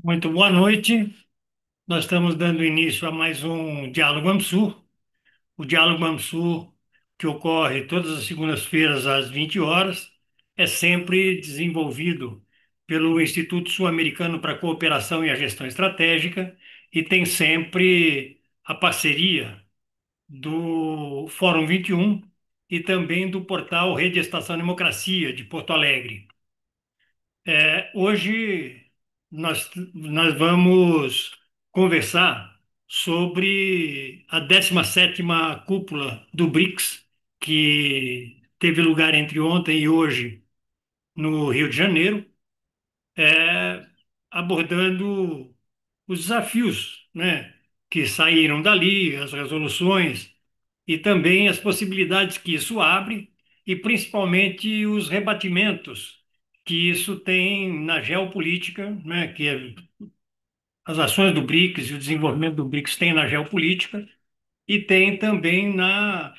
Muito boa noite. Nós estamos dando início a mais um Diálogo AMSUR. O Diálogo AMSUR, que ocorre todas as segundas-feiras às 20 horas, é sempre desenvolvido pelo Instituto Sul-Americano para a Cooperação e a Gestão Estratégica e tem sempre a parceria do Fórum 21 e também do portal Rede Estação Democracia, de Porto Alegre. Hoje nós vamos conversar sobre a 17ª cúpula do BRICS, que teve lugar entre ontem e hoje no Rio de Janeiro, é, abordando os desafios, né, que saíram dali, as resoluções e também as possibilidades que isso abre e principalmente os rebatimentos que isso tem na geopolítica, né, as ações do BRICS e o desenvolvimento do BRICS têm na geopolítica e tem também na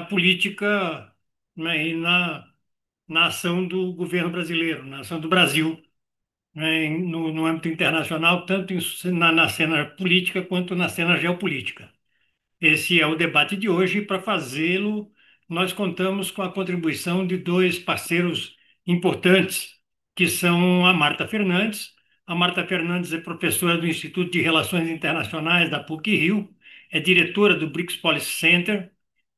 política, né, e na ação do governo brasileiro, na ação do Brasil, né, no âmbito internacional, tanto na cena política quanto na cena geopolítica. Esse é o debate de hoje e para fazê-lo, nós contamos com a contribuição de dois parceiros importantes, que são a Marta Fernandes. A Marta Fernandes é professora do Instituto de Relações Internacionais da PUC-Rio, é diretora do BRICS Policy Center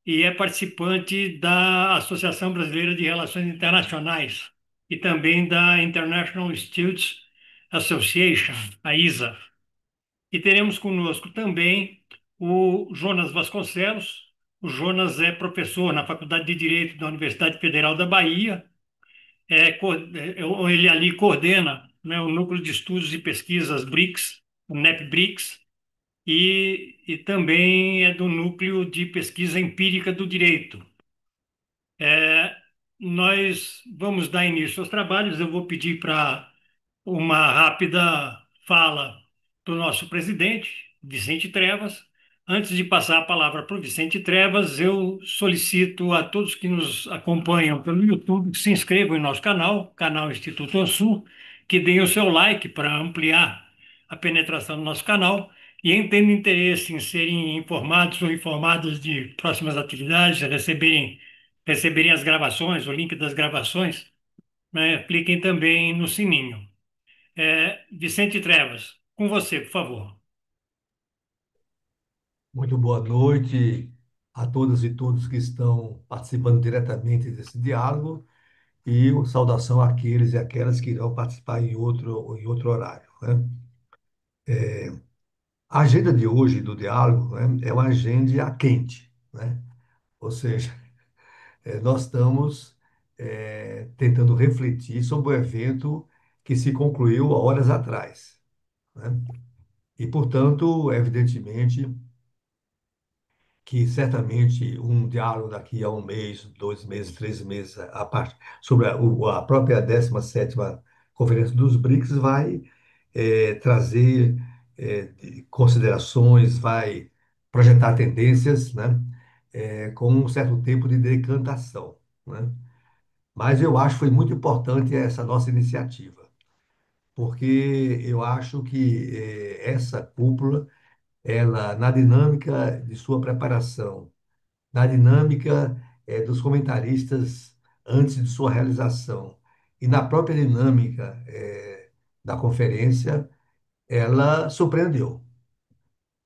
e é participante da Associação Brasileira de Relações Internacionais e também da International Institutes Association, a ISA. E teremos conosco também o Jonas Vasconcelos. O Jonas é professor na Faculdade de Direito da Universidade Federal da Bahia. Ele ali coordena, né, o Núcleo de Estudos e Pesquisas BRICS, o NEP-BRICS, e também é do Núcleo de Pesquisa Empírica do Direito. É, Nós vamos dar início aos trabalhos. Eu vou pedir para uma rápida fala do nosso presidente, Vicente Trevas. Antes de passar a palavra para o Vicente Trevas, eu solicito a todos que nos acompanham pelo YouTube que se inscrevam em nosso canal, canal Instituto Ansul, que deem o seu like para ampliar a penetração do nosso canal e tendo interesse em serem informados ou informadas de próximas atividades, receberem as gravações, o link das gravações, né, cliquem também no sininho. Vicente Trevas, com você, por favor. Muito boa noite a todas e todos que estão participando diretamente desse diálogo e uma saudação àqueles e àquelas que irão participar em outro horário, né? A agenda de hoje do diálogo, né, é uma agenda quente, né? Ou seja, nós estamos tentando refletir sobre o evento que se concluiu há horas atrás, né? E, portanto, evidentemente, que certamente um diálogo daqui a um mês, 2 meses, 3 meses, sobre a própria 17ª Conferência dos BRICS vai trazer considerações, vai projetar tendências, né, com um certo tempo de decantação, né? Mas eu acho que foi muito importante essa nossa iniciativa, porque eu acho que essa cúpula, ela, na dinâmica de sua preparação, na dinâmica dos comentaristas antes de sua realização e na própria dinâmica da conferência, ela surpreendeu,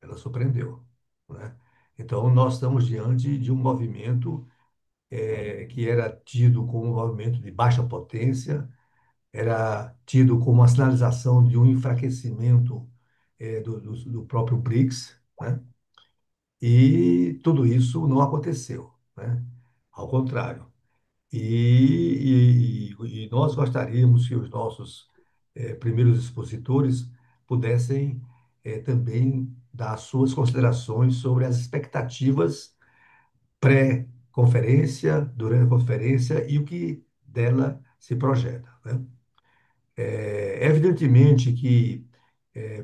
ela surpreendeu, né? Então, nós estamos diante de um movimento que era tido como um movimento de baixa potência, era tido como uma sinalização de um enfraquecimento do próprio BRICS, né? E tudo isso não aconteceu, né? Ao contrário. E nós gostaríamos que os nossos primeiros expositores pudessem também dar suas considerações sobre as expectativas pré-conferência, durante a conferência e o que dela se projeta, né? Evidentemente que,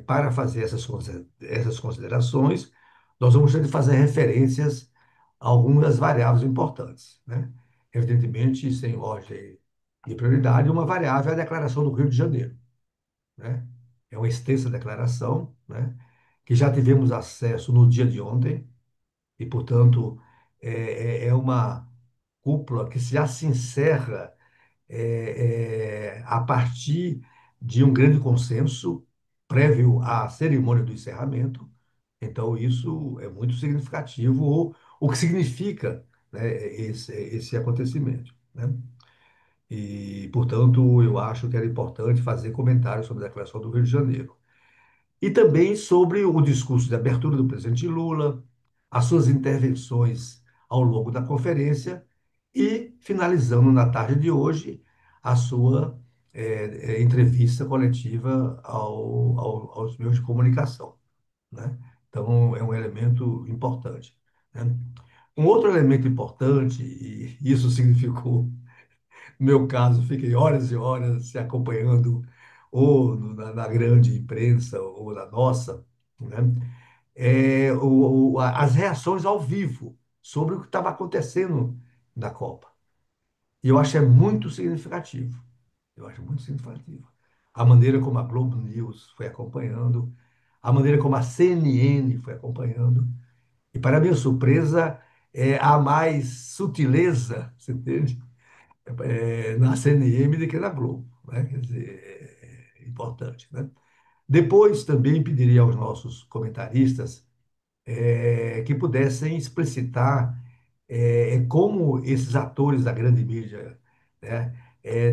para fazer essas considerações, nós vamos ter que fazer referências a algumas variáveis importantes, né? Evidentemente, sem ordem de prioridade, uma variável é a Declaração do Rio de Janeiro, né? É uma extensa declaração, né, que já tivemos acesso no dia de ontem, e, portanto, é uma cúpula que já se encerra a partir de um grande consenso prévio à cerimônia do encerramento. Então, isso é muito significativo, ou o que significa, né, esse acontecimento, né? E, portanto, eu acho que era importante fazer comentários sobre a declaração do Rio de Janeiro. E também sobre o discurso de abertura do presidente Lula, as suas intervenções ao longo da conferência e, finalizando na tarde de hoje, a sua entrevista coletiva aos meios de comunicação, né? Então, é um elemento importante, né? Um outro elemento importante, e isso significou no meu caso, fiquei horas e horas se acompanhando, ou na grande imprensa, ou na nossa, né? As reações ao vivo sobre o que estava acontecendo na Copa. E eu acho é muito significativo. Eu acho muito significativo. A maneira como a Globo News foi acompanhando, a maneira como a CNN foi acompanhando. E, para minha surpresa, há mais sutileza, você entende? Na CNM do que na Globo, né? Quer dizer, é importante, né? Depois também pediria aos nossos comentaristas que pudessem explicitar como esses atores da grande mídia, né,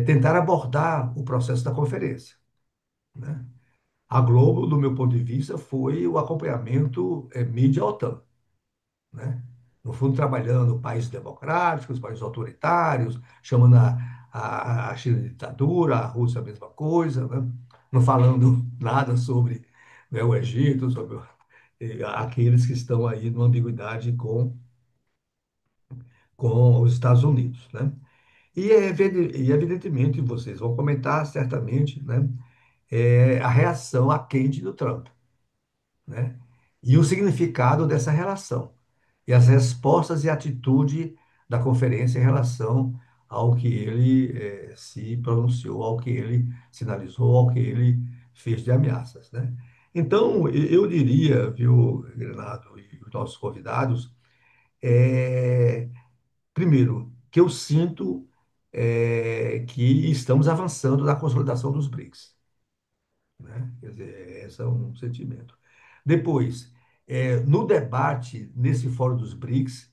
tentaram abordar o processo da conferência, né? A Globo, do meu ponto de vista, foi o acompanhamento mídia-OTAN, né? No fundo, trabalhando países democráticos, países autoritários, chamando a China de ditadura, a Rússia a mesma coisa, né? Não falando nada sobre, né, o Egito, sobre aqueles que estão aí numa ambiguidade com os Estados Unidos, né? E evidentemente vocês vão comentar certamente, né, a reação a quente do Trump, né? E o significado dessa relação, e as respostas e atitude da conferência em relação ao que ele se pronunciou, ao que ele sinalizou, ao que ele fez de ameaças, né? Então, eu diria, viu, Renato e os nossos convidados, é, primeiro, que eu sinto que estamos avançando na consolidação dos BRICS, né? Quer dizer, esse é um sentimento. Depois, no debate, nesse fórum dos BRICS,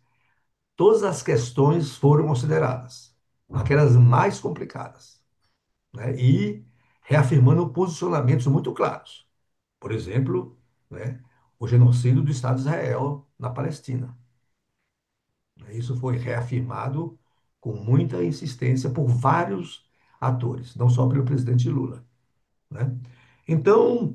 todas as questões foram consideradas, aquelas mais complicadas, né? E reafirmando posicionamentos muito claros. Por exemplo, né, o genocídio do Estado de Israel na Palestina. Isso foi reafirmado com muita insistência por vários atores, não só pelo presidente Lula, né? Então,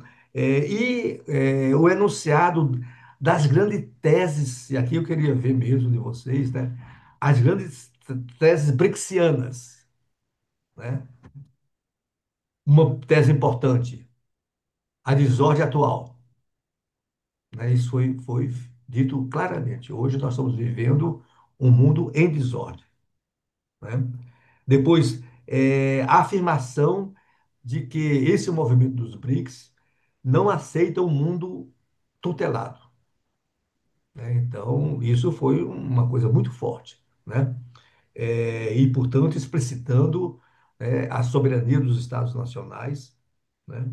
o enunciado das grandes teses, e aqui eu queria ver mesmo de vocês, né? As grandes teses brixianas, né? Uma tese importante, a desordem atual, né? Isso foi dito claramente. Hoje nós estamos vivendo um mundo em desordem, né? Depois, a afirmação de que esse movimento dos BRICS não aceita o mundo tutelado, né? Então, isso foi uma coisa muito forte, né? E, portanto, explicitando a soberania dos Estados nacionais, né?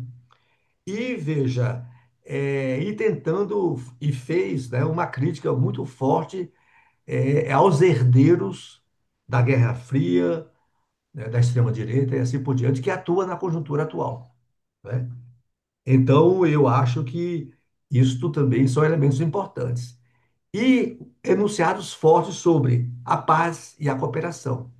E, veja, e tentando, e fez, né, uma crítica muito forte aos herdeiros da Guerra Fria, né, da extrema-direita e assim por diante, que atua na conjuntura atual, né? Então, eu acho que isto também são elementos importantes. E enunciados fortes sobre a paz e a cooperação.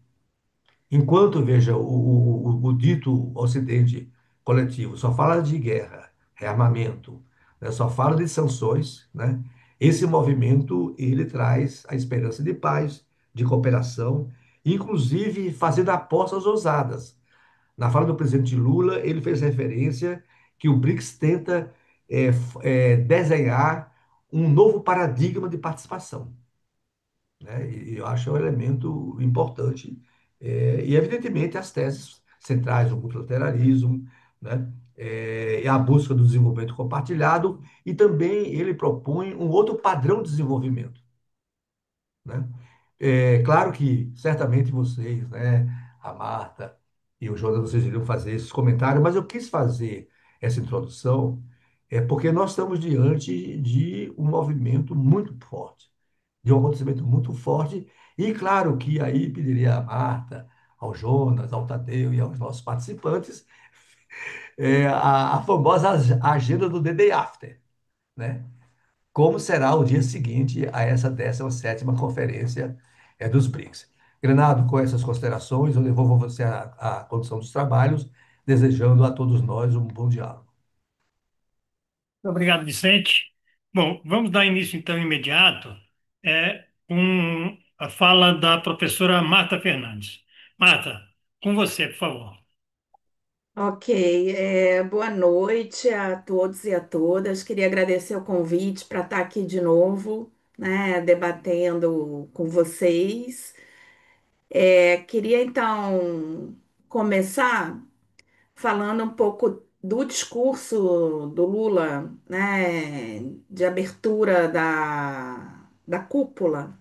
Enquanto, veja, o dito Ocidente coletivo só fala de guerra, rearmamento, né, só fala de sanções, né? Esse movimento, ele traz a esperança de paz, de cooperação, inclusive fazendo apostas ousadas. Na fala do presidente Lula, ele fez referência que o BRICS tenta desenhar um novo paradigma de participação, né? E eu acho um elemento importante. E, evidentemente, as teses centrais do multilateralismo, né? é a busca do desenvolvimento compartilhado e também ele propõe um outro padrão de desenvolvimento, né? É claro que certamente vocês, né, a Marta e o Jonas, vocês iriam fazer esses comentários, mas eu quis fazer essa introdução porque nós estamos diante de um movimento muito forte, de um acontecimento muito forte, e claro que aí pediria à Marta, ao Jonas, ao Tadeu e aos nossos participantes a famosa agenda do The Day After, né? Como será o dia seguinte a essa 17ª conferência dos BRICS. Granado, com essas considerações, eu devolvo a você a condução dos trabalhos, desejando a todos nós um bom diálogo. Obrigado, Vicente. Bom, vamos dar início então imediato com a fala da professora Marta Fernandes. Marta, com você, por favor. Ok, boa noite a todos e a todas. Queria agradecer o convite para estar aqui de novo, né, debatendo com vocês. Queria então começar falando um pouco do discurso do Lula, né, de abertura da cúpula,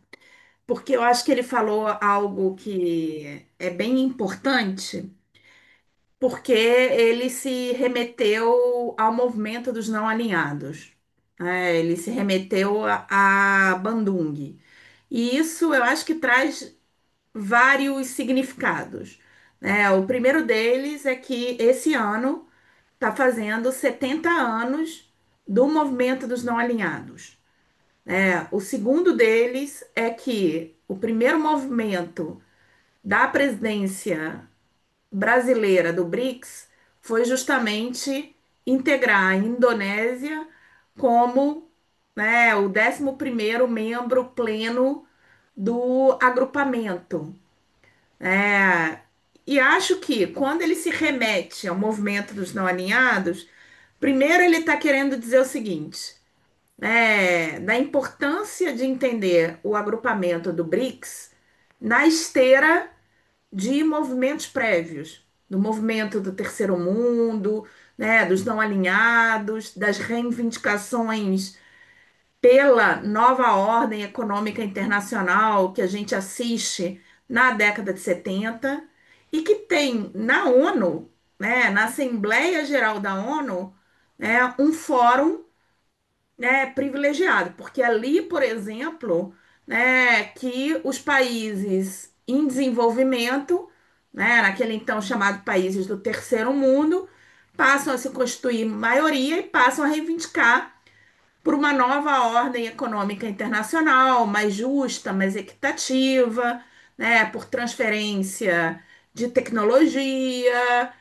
porque eu acho que ele falou algo que é bem importante porque ele se remeteu ao movimento dos não alinhados, né? Ele se remeteu a Bandung. E isso eu acho que traz vários significados, né? O primeiro deles é que esse ano está fazendo 70 anos do movimento dos não alinhados, né? O segundo deles é que o primeiro movimento da presidência brasileira do BRICS foi justamente integrar a Indonésia como, né, o 11º membro pleno do agrupamento. É, e acho que quando ele se remete ao movimento dos não alinhados, primeiro ele está querendo dizer o seguinte, da importância de entender o agrupamento do BRICS na esteira de movimentos prévios, do movimento do terceiro mundo, né, dos não alinhados, das reivindicações pela nova ordem econômica internacional que a gente assiste na década de 70 e que tem na ONU, né, na Assembleia Geral da ONU, né, um fórum, né, privilegiado, porque ali, por exemplo, né, que os países em desenvolvimento, né, naquele então chamado países do terceiro mundo, passam a se constituir maioria e passam a reivindicar por uma nova ordem econômica internacional, mais justa, mais equitativa, né, por transferência de tecnologia,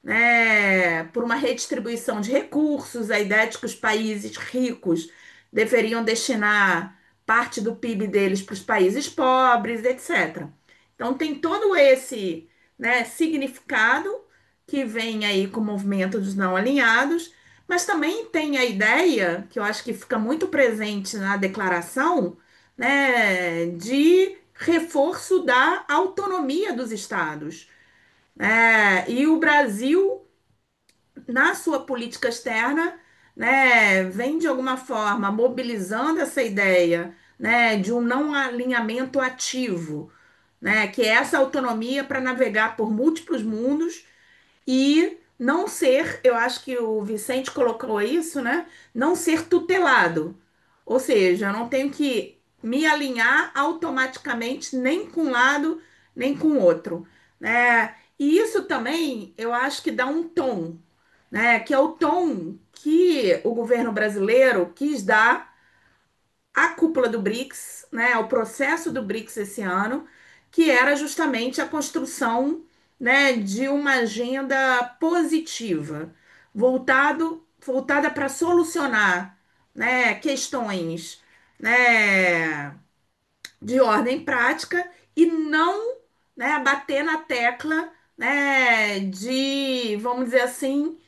né, por uma redistribuição de recursos, a ideia de que os países ricos deveriam destinar parte do PIB deles para os países pobres, etc. Então tem todo esse, né, significado que vem aí com o movimento dos não alinhados, mas também tem a ideia, que eu acho que fica muito presente na declaração, né, de reforço da autonomia dos estados. E o Brasil, na sua política externa, né, vem de alguma forma mobilizando essa ideia, né, de um não alinhamento ativo, né, que é essa autonomia para navegar por múltiplos mundos e não ser, eu acho que o Vicente colocou isso, né, não ser tutelado. Ou seja, eu não tenho que me alinhar automaticamente nem com um lado, nem com o outro, né? E isso também eu acho que dá um tom, né? Que é o tom que o governo brasileiro quis dar à cúpula do BRICS, né? Ao processo do BRICS esse ano, que era justamente a construção, né, de uma agenda positiva, voltada para solucionar, né, questões, né, de ordem prática e não, né, bater na tecla, né, de, vamos dizer assim,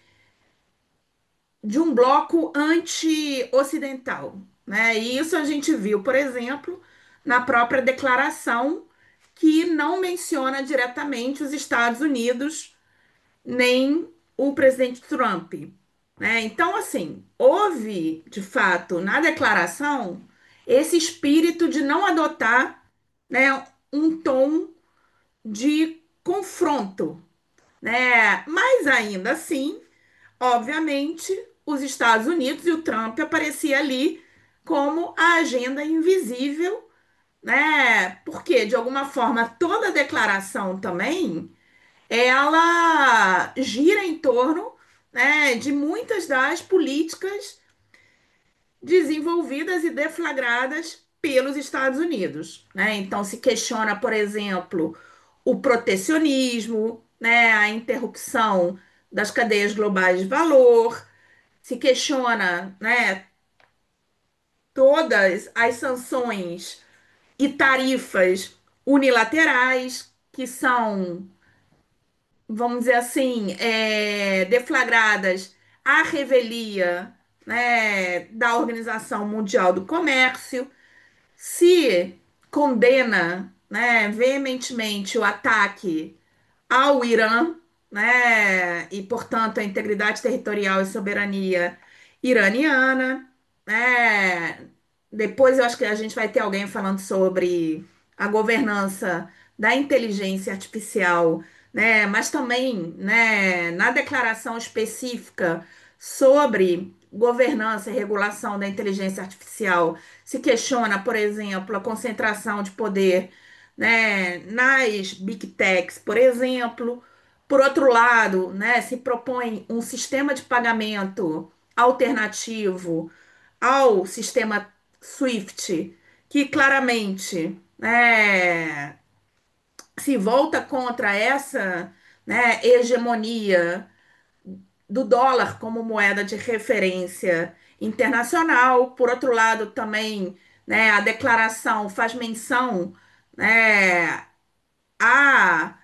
de um bloco anti-ocidental, né? E isso a gente viu, por exemplo, na própria declaração que não menciona diretamente os Estados Unidos nem o presidente Trump, né? Então, assim, houve, de fato, na declaração, esse espírito de não adotar, né, um tom de confronto, né? Mas ainda assim, obviamente, os Estados Unidos e o Trump aparecia ali como a agenda invisível, né? Porque, de alguma forma, toda declaração também ela gira em torno, né, de muitas das políticas desenvolvidas e deflagradas pelos Estados Unidos, né? Então se questiona, por exemplo, o protecionismo, né, a interrupção das cadeias globais de valor, se questiona, né, todas as sanções e tarifas unilaterais que são, vamos dizer assim, deflagradas à revelia, né, da Organização Mundial do Comércio, se condena, né, veementemente o ataque ao Irã, né, e, portanto, a integridade territorial e soberania iraniana, né? Depois eu acho que a gente vai ter alguém falando sobre a governança da inteligência artificial, né? Mas também, né, na declaração específica sobre governança e regulação da inteligência artificial, se questiona, por exemplo, a concentração de poder, né, nas big techs, por exemplo. Por outro lado, né, se propõe um sistema de pagamento alternativo ao sistema SWIFT, que claramente, né, se volta contra essa, né, hegemonia do dólar como moeda de referência internacional. Por outro lado, também, né, a declaração faz menção, né, a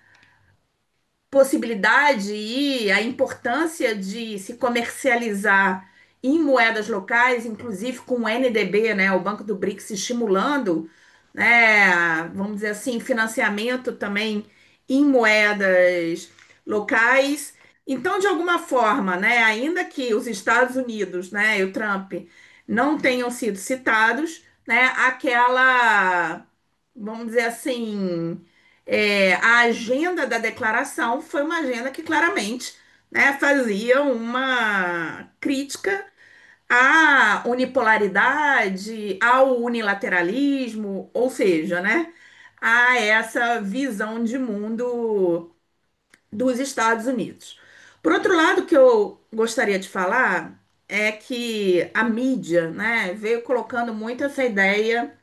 possibilidade e a importância de se comercializar em moedas locais, inclusive com o NDB, né, o Banco do BRICS estimulando, né, vamos dizer assim, financiamento também em moedas locais. Então, de alguma forma, né, ainda que os Estados Unidos, né, e o Trump não tenham sido citados, né, aquela, vamos dizer assim, a agenda da declaração foi uma agenda que claramente, né, fazia uma crítica à unipolaridade, ao unilateralismo, ou seja, né, a essa visão de mundo dos Estados Unidos. Por outro lado, o que eu gostaria de falar é que a mídia, né, veio colocando muito essa ideia,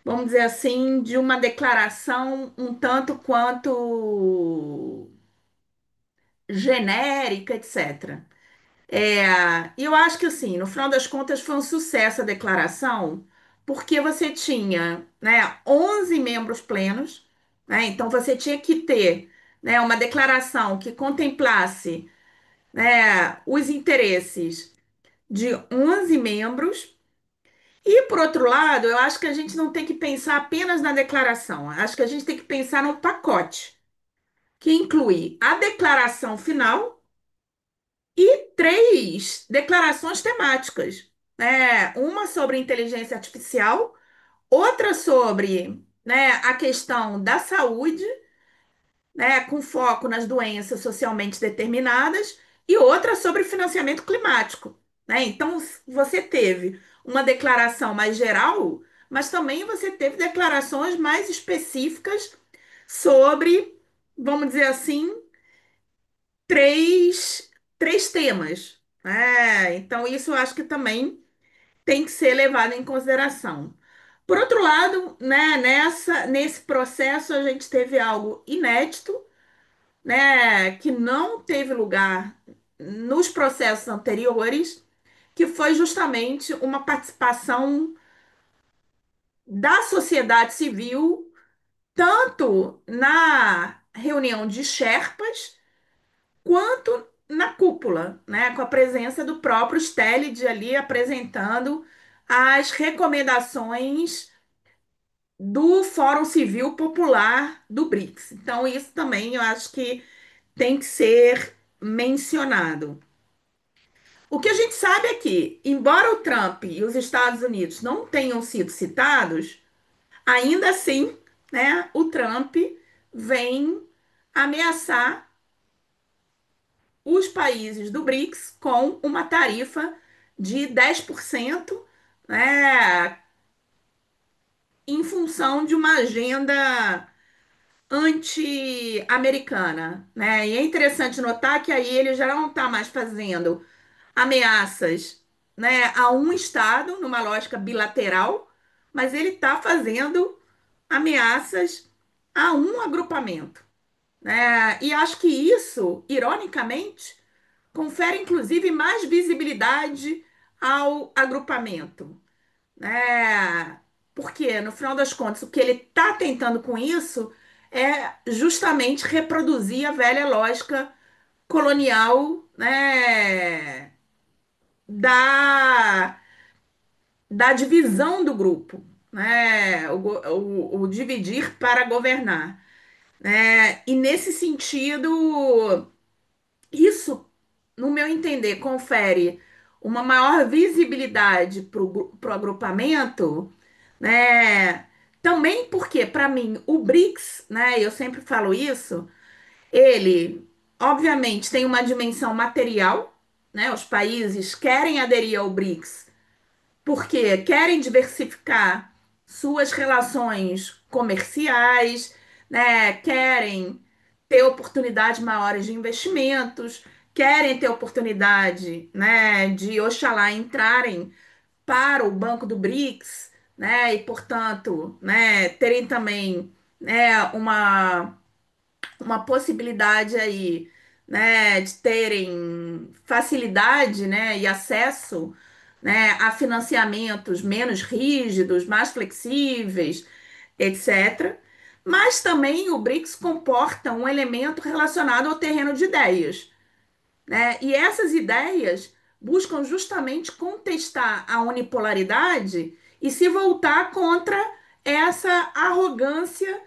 vamos dizer assim, de uma declaração um tanto quanto genérica, etc. E eu acho que, assim, no final das contas, foi um sucesso a declaração, porque você tinha, né, 11 membros plenos, né, então você tinha que ter, né, uma declaração que contemplasse, né, os interesses de 11 membros. E, por outro lado, eu acho que a gente não tem que pensar apenas na declaração. Acho que a gente tem que pensar num pacote que inclui a declaração final e três declarações temáticas, né? Uma sobre inteligência artificial, outra sobre, né, a questão da saúde, né, com foco nas doenças socialmente determinadas, e outra sobre financiamento climático, né? Então, você teve uma declaração mais geral, mas também você teve declarações mais específicas sobre, vamos dizer assim, três, três temas, né? Então, isso eu acho que também tem que ser levado em consideração. Por outro lado, né, nesse processo a gente teve algo inédito, né, que não teve lugar nos processos anteriores, que foi justamente uma participação da sociedade civil, tanto na reunião de Sherpas, quanto na cúpula, né, com a presença do próprio Stelid ali apresentando as recomendações do Fórum Civil Popular do BRICS. Então, isso também eu acho que tem que ser mencionado. O que a gente sabe é que, embora o Trump e os Estados Unidos não tenham sido citados, ainda assim, né, o Trump vem ameaçar os países do BRICS com uma tarifa de 10%, né, em função de uma agenda anti-americana, né? E é interessante notar que aí ele já não está mais fazendo ameaças, né, a um estado numa lógica bilateral, mas ele está fazendo ameaças a um agrupamento, né? E acho que isso, ironicamente, confere inclusive mais visibilidade ao agrupamento, né? Porque, no final das contas, o que ele está tentando com isso é justamente reproduzir a velha lógica colonial, né? Da, da divisão do grupo, né? O dividir para governar, né? E nesse sentido, isso, no meu entender, confere uma maior visibilidade para o agrupamento, né? Também porque, para mim, o BRICS, né? Eu sempre falo isso, ele, obviamente, tem uma dimensão material, né? Os países querem aderir ao BRICS porque querem diversificar suas relações comerciais, né? Querem ter oportunidades maiores de investimentos, querem ter oportunidade, né, de Oxalá entrarem para o Banco do BRICS, né, e portanto, né, terem também, né, uma possibilidade aí, né, de terem facilidade, né, e acesso, né, a financiamentos menos rígidos, mais flexíveis, etc. Mas também o BRICS comporta um elemento relacionado ao terreno de ideias, né? E essas ideias buscam justamente contestar a unipolaridade e se voltar contra essa arrogância,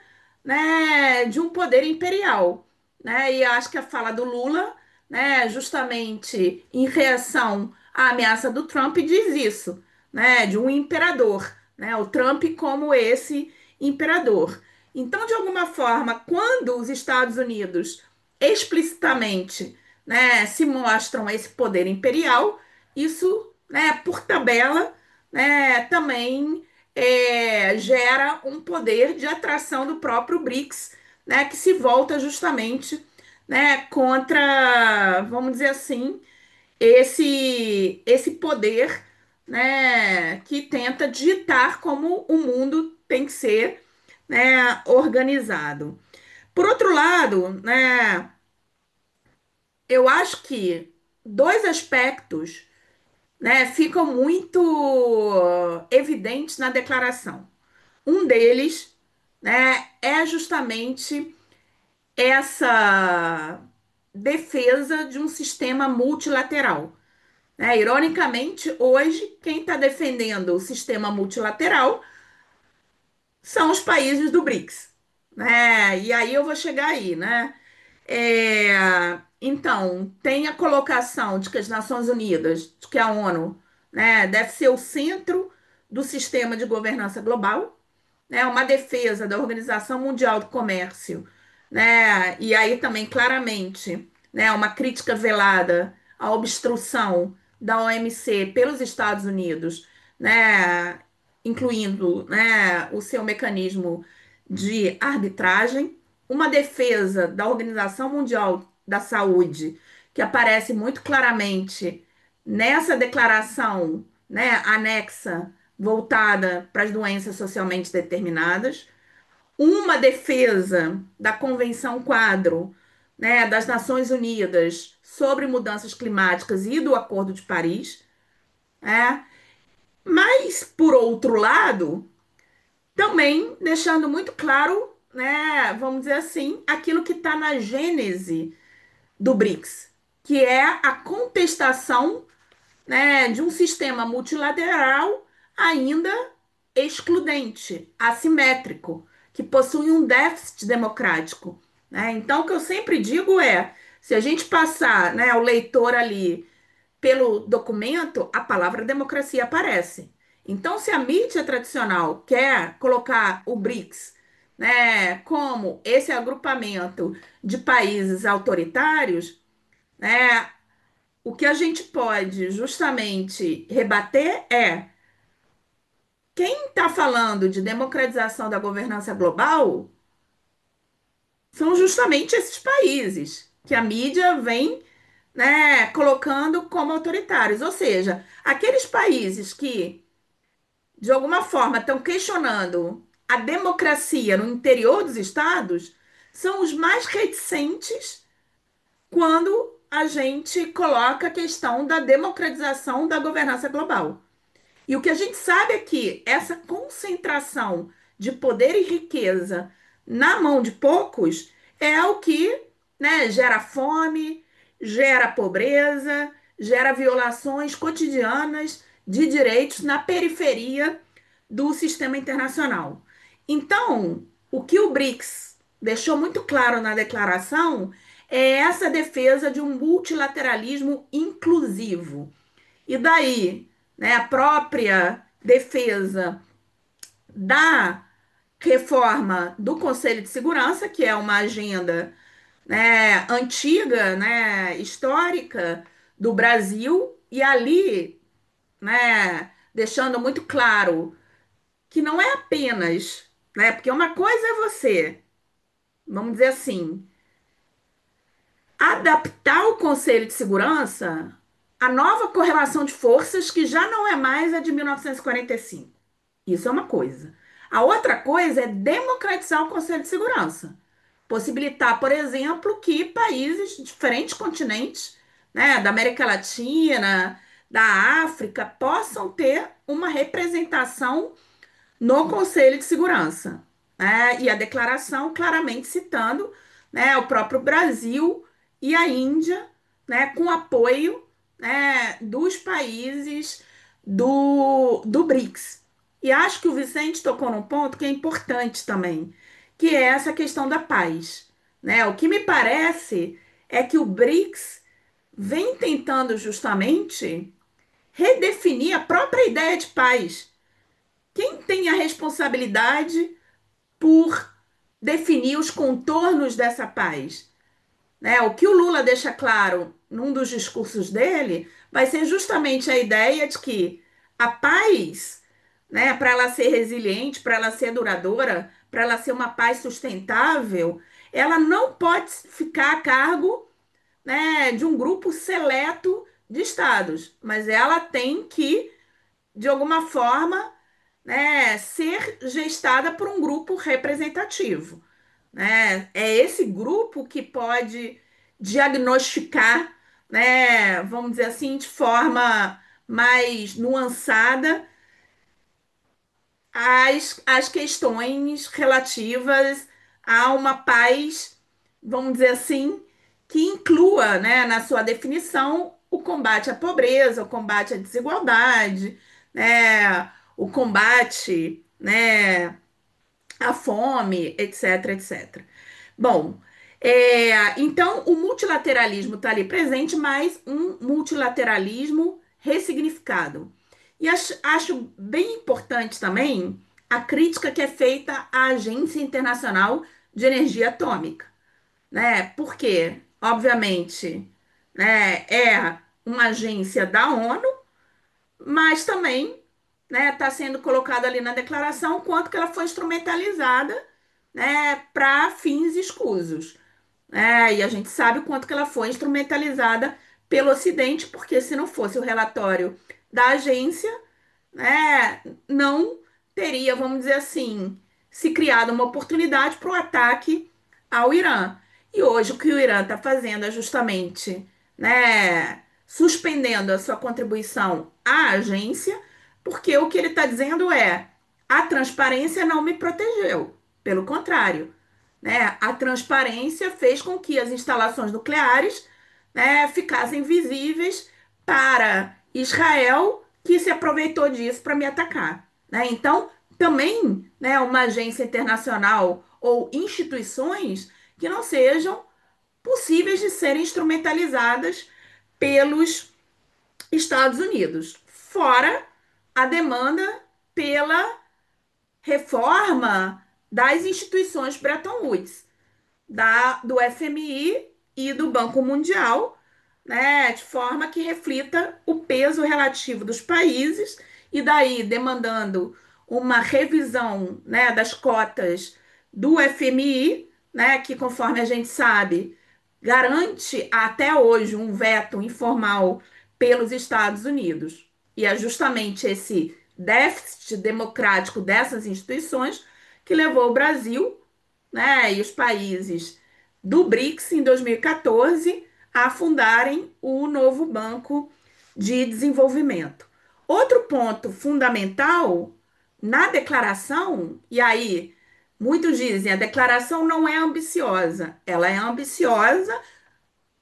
né, de um poder imperial, né? E acho que a fala do Lula, né, justamente em reação à ameaça do Trump, diz isso, né, de um imperador, né? O Trump como esse imperador. Então, de alguma forma, quando os Estados Unidos explicitamente, né, se mostram esse poder imperial, isso, né, por tabela, né, também gera um poder de atração do próprio BRICS, né, que se volta justamente, né, contra, vamos dizer assim, esse poder, né, que tenta ditar como o mundo tem que ser, né, organizado. Por outro lado, né, eu acho que dois aspectos, né, ficam muito evidentes na declaração. Um deles, né, é justamente essa defesa de um sistema multilateral, né? Ironicamente, hoje, quem está defendendo o sistema multilateral são os países do BRICS, né? E aí eu vou chegar aí, né? Então, tem a colocação de que as Nações Unidas, de que a ONU, né, deve ser o centro do sistema de governança global, né, uma defesa da Organização Mundial do Comércio, né, e aí também claramente, né, uma crítica velada à obstrução da OMC pelos Estados Unidos, né, incluindo, né, o seu mecanismo de arbitragem, uma defesa da Organização Mundial da Saúde, que aparece muito claramente nessa declaração, né, anexa voltada para as doenças socialmente determinadas, uma defesa da Convenção Quadro, né, das Nações Unidas sobre mudanças climáticas e do Acordo de Paris, né? Mas, por outro lado, também deixando muito claro, né, vamos dizer assim, aquilo que está na gênese do BRICS, que é a contestação, né, de um sistema multilateral ainda excludente, assimétrico, que possui um déficit democrático, né? Então, o que eu sempre digo é: Se a gente passar, né, o leitor ali pelo documento, a palavra democracia aparece. Então, se a mídia tradicional quer colocar o BRICS, né, como esse agrupamento de países autoritários, né, o que a gente pode justamente rebater é quem está falando de democratização da governança global são justamente esses países que a mídia vem, né, colocando como autoritários, ou seja, aqueles países que de alguma forma estão questionando a democracia no interior dos estados são os mais reticentes quando a gente coloca a questão da democratização da governança global. E o que a gente sabe é que essa concentração de poder e riqueza na mão de poucos é o que, né, gera fome, gera pobreza, gera violações cotidianas de direitos na periferia do sistema internacional. Então, o que o BRICS deixou muito claro na declaração é essa defesa de um multilateralismo inclusivo. E daí, né, a própria defesa da reforma do Conselho de Segurança, que é uma agenda, né, antiga, né, histórica do Brasil, e ali, né, deixando muito claro que não é apenas, né, porque uma coisa é você, vamos dizer assim, adaptar o Conselho de Segurança à nova correlação de forças que já não é mais a de 1945. Isso é uma coisa. A outra coisa é democratizar o Conselho de Segurança. Possibilitar, por exemplo, que países de diferentes continentes, né, da América Latina, da África, possam ter uma representação no Conselho de Segurança, né? E a declaração claramente citando, né, o próprio Brasil e a Índia, né, com apoio, né, dos países do BRICS. E acho que o Vicente tocou num ponto que é importante também, que é essa questão da paz, né? O que me parece é que o BRICS vem tentando justamente redefinir a própria ideia de paz. Quem tem a responsabilidade por definir os contornos dessa paz? Né? O que o Lula deixa claro num dos discursos dele vai ser justamente a ideia de que a paz, né, para ela ser resiliente, para ela ser duradoura, para ela ser uma paz sustentável, ela não pode ficar a cargo, né, de um grupo seleto de estados, mas ela tem que, de alguma forma, né, ser gestada por um grupo representativo, né? É esse grupo que pode diagnosticar, né, vamos dizer assim, de forma mais nuançada as questões relativas a uma paz, vamos dizer assim, que inclua, né, na sua definição o combate à pobreza, o combate à desigualdade, né, o combate, né, à fome, etc, etc. Bom, então o multilateralismo está ali presente, mas um multilateralismo ressignificado. E acho bem importante também a crítica que é feita à Agência Internacional de Energia Atômica, né? Porque, obviamente, né, é uma agência da ONU, mas também, né, está sendo colocado ali na declaração quanto que ela foi instrumentalizada, né, para fins escusos. E a gente sabe o quanto que ela foi instrumentalizada pelo Ocidente, porque se não fosse o relatório da agência, né, não teria, vamos dizer assim, se criado uma oportunidade para o ataque ao Irã. E hoje o que o Irã está fazendo é justamente, né, suspendendo a sua contribuição à agência, porque o que ele está dizendo é a transparência não me protegeu. Pelo contrário, né, a transparência fez com que as instalações nucleares, né, ficassem visíveis para Israel, que se aproveitou disso para me atacar, né? Então, também, né, uma agência internacional ou instituições que não sejam possíveis de serem instrumentalizadas pelos Estados Unidos, fora a demanda pela reforma das instituições Bretton Woods, do FMI e do Banco Mundial, né, de forma que reflita o peso relativo dos países e daí demandando uma revisão, né, das cotas do FMI, né, que conforme a gente sabe, garante até hoje um veto informal pelos Estados Unidos. E é justamente esse déficit democrático dessas instituições que levou o Brasil, né, e os países do BRICS em 2014 a fundarem o novo Banco de Desenvolvimento. Outro ponto fundamental na declaração, e aí muitos dizem a declaração não é ambiciosa, ela é ambiciosa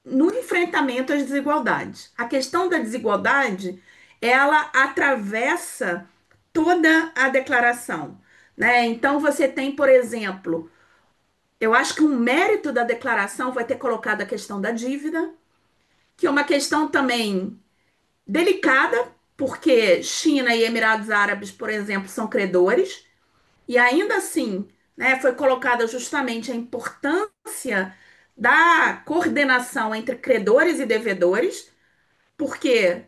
no enfrentamento às desigualdades. A questão da desigualdade, ela atravessa toda a declaração, né? Então você tem, por exemplo, eu acho que um mérito da declaração vai ter colocado a questão da dívida, que é uma questão também delicada, porque China e Emirados Árabes, por exemplo, são credores, e ainda assim, né, foi colocada justamente a importância da coordenação entre credores e devedores, porque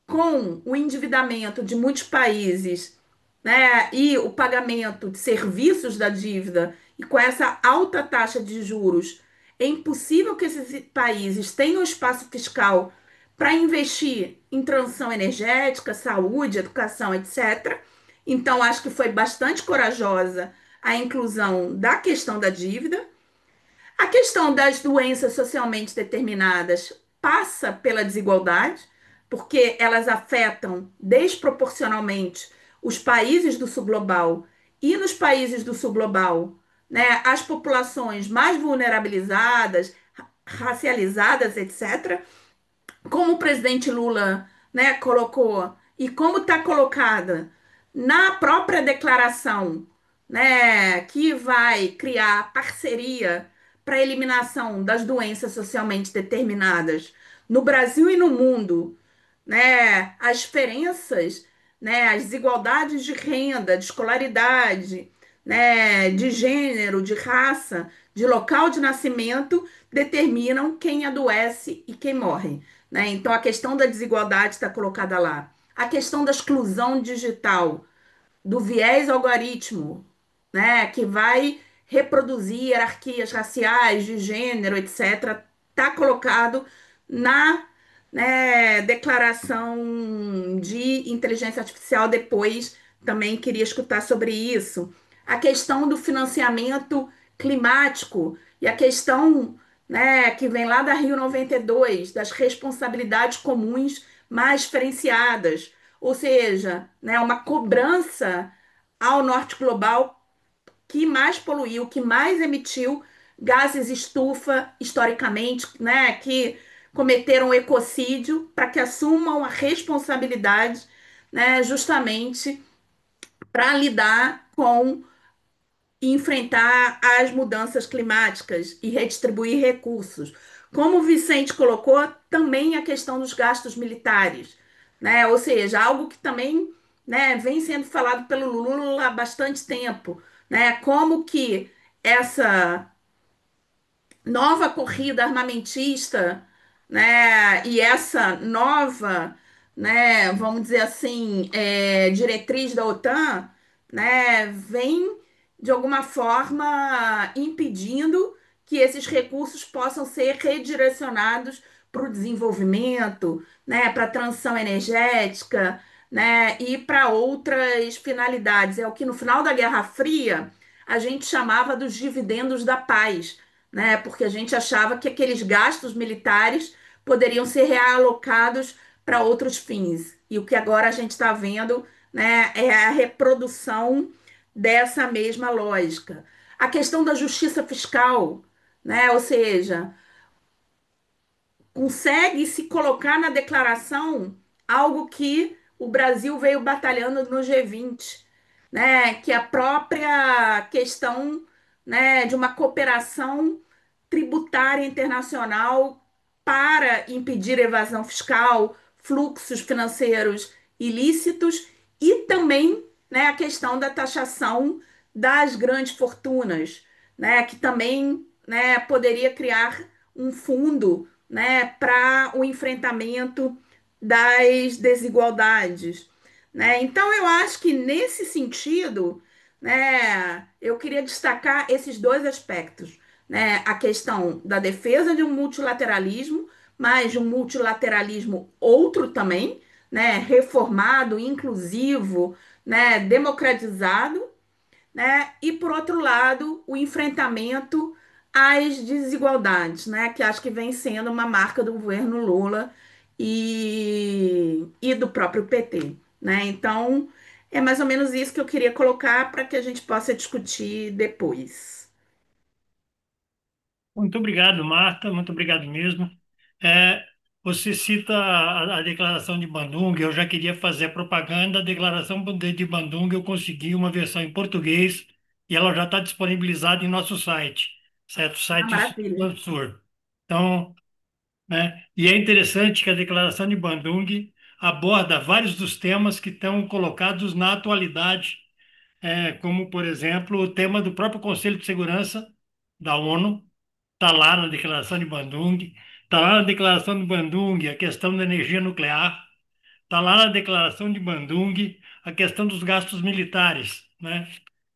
com o endividamento de muitos países, né, e o pagamento de serviços da dívida, e com essa alta taxa de juros, é impossível que esses países tenham espaço fiscal para investir em transição energética, saúde, educação, etc. Então, acho que foi bastante corajosa a inclusão da questão da dívida. A questão das doenças socialmente determinadas passa pela desigualdade, porque elas afetam desproporcionalmente os países do sul global e nos países do sul global, né, as populações mais vulnerabilizadas, racializadas, etc. Como o presidente Lula, né, colocou e como está colocada na própria declaração, né, que vai criar parceria para a eliminação das doenças socialmente determinadas no Brasil e no mundo, né, as diferenças, né, as desigualdades de renda, de escolaridade, né, de gênero, de raça, de local de nascimento, determinam quem adoece e quem morre, né? Então a questão da desigualdade está colocada lá. A questão da exclusão digital, do viés algoritmo, né, que vai reproduzir hierarquias raciais, de gênero, etc., está colocado na, né, declaração de inteligência artificial. Depois também queria escutar sobre isso. A questão do financiamento climático e a questão, né, que vem lá da Rio 92, das responsabilidades comuns mais diferenciadas, ou seja, né, uma cobrança ao norte global que mais poluiu, que mais emitiu gases estufa historicamente, né, que cometeram ecocídio, para que assumam a responsabilidade, né, justamente para lidar com e enfrentar as mudanças climáticas e redistribuir recursos. Como o Vicente colocou, também a questão dos gastos militares, né? Ou seja, algo que também, né, vem sendo falado pelo Lula há bastante tempo, né? Como que essa nova corrida armamentista, né, e essa nova, né, vamos dizer assim, diretriz da OTAN, né, vem de alguma forma impedindo que esses recursos possam ser redirecionados para o desenvolvimento, né, para a transição energética, né, e para outras finalidades. É o que no final da Guerra Fria a gente chamava dos dividendos da paz, né? Porque a gente achava que aqueles gastos militares poderiam ser realocados para outros fins. E o que agora a gente está vendo, né, é a reprodução dessa mesma lógica. A questão da justiça fiscal, né? Ou seja, consegue se colocar na declaração algo que o Brasil veio batalhando no G20, né? Que é a própria questão, né, de uma cooperação tributária internacional para impedir evasão fiscal, fluxos financeiros ilícitos e também, né, a questão da taxação das grandes fortunas, né, que também, né, poderia criar um fundo, né, para o enfrentamento das desigualdades, né? Então eu acho que nesse sentido, né, eu queria destacar esses dois aspectos, né? A questão da defesa de um multilateralismo, mas de um multilateralismo outro também, né? Reformado, inclusivo, né? Democratizado, né? E por outro lado, o enfrentamento às desigualdades, né? Que acho que vem sendo uma marca do governo Lula e do próprio PT, né? Então, é mais ou menos isso que eu queria colocar para que a gente possa discutir depois. Muito obrigado, Marta, muito obrigado mesmo. É, você cita a Declaração de Bandung, eu já queria fazer a propaganda. A Declaração de Bandung, eu consegui uma versão em português e ela já está disponibilizada em nosso site, certo? Ah, Site maravilha. do Sur. Então, né, e é interessante que a Declaração de Bandung aborda vários dos temas que estão colocados na atualidade, como, por exemplo, o tema do próprio Conselho de Segurança da ONU. Está lá na Declaração de Bandung, está lá na Declaração de Bandung a questão da energia nuclear, está lá na Declaração de Bandung a questão dos gastos militares, né?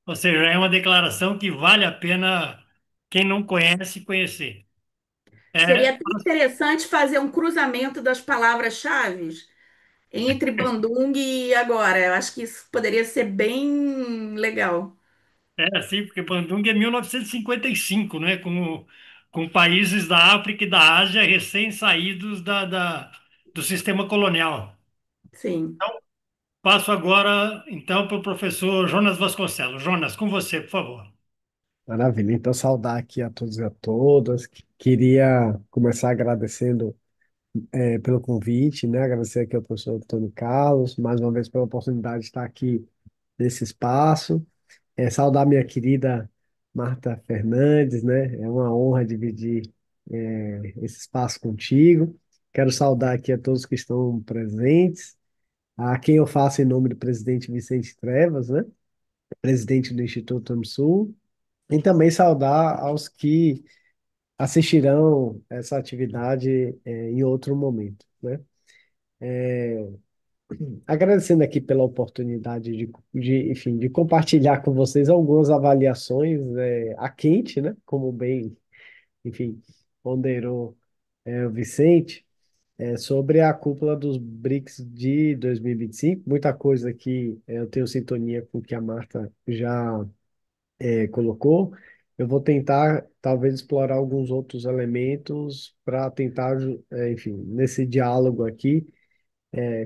Ou seja, é uma declaração que vale a pena quem não conhece conhecer. Seria É, até interessante fazer um cruzamento das palavras-chave entre Bandung e agora. Eu acho que isso poderia ser bem legal. é assim, porque Bandung é 1955, né? Com países da África e da Ásia recém-saídos do sistema colonial. Sim. Passo agora, então, para o professor Jonas Vasconcelos. Jonas, com você, por favor. Maravilha. Então, saudar aqui a todos e a todas. Queria começar agradecendo pelo convite, né? Agradecer aqui ao professor Antônio Carlos, mais uma vez pela oportunidade de estar aqui nesse espaço. Saudar minha querida Marta Fernandes, né? É uma honra dividir esse espaço contigo. Quero saudar aqui a todos que estão presentes, a quem eu faço em nome do presidente Vicente Trevas, né? Presidente do Instituto AMSUL, e também saudar aos que assistirão essa atividade em outro momento, né? Agradecendo aqui pela oportunidade enfim, de compartilhar com vocês algumas avaliações a quente, né? Como bem, enfim, ponderou o Vicente, sobre a cúpula dos BRICS de 2025. Muita coisa que eu tenho sintonia com o que a Marta já colocou. Eu vou tentar, talvez, explorar alguns outros elementos para tentar, enfim, nesse diálogo aqui,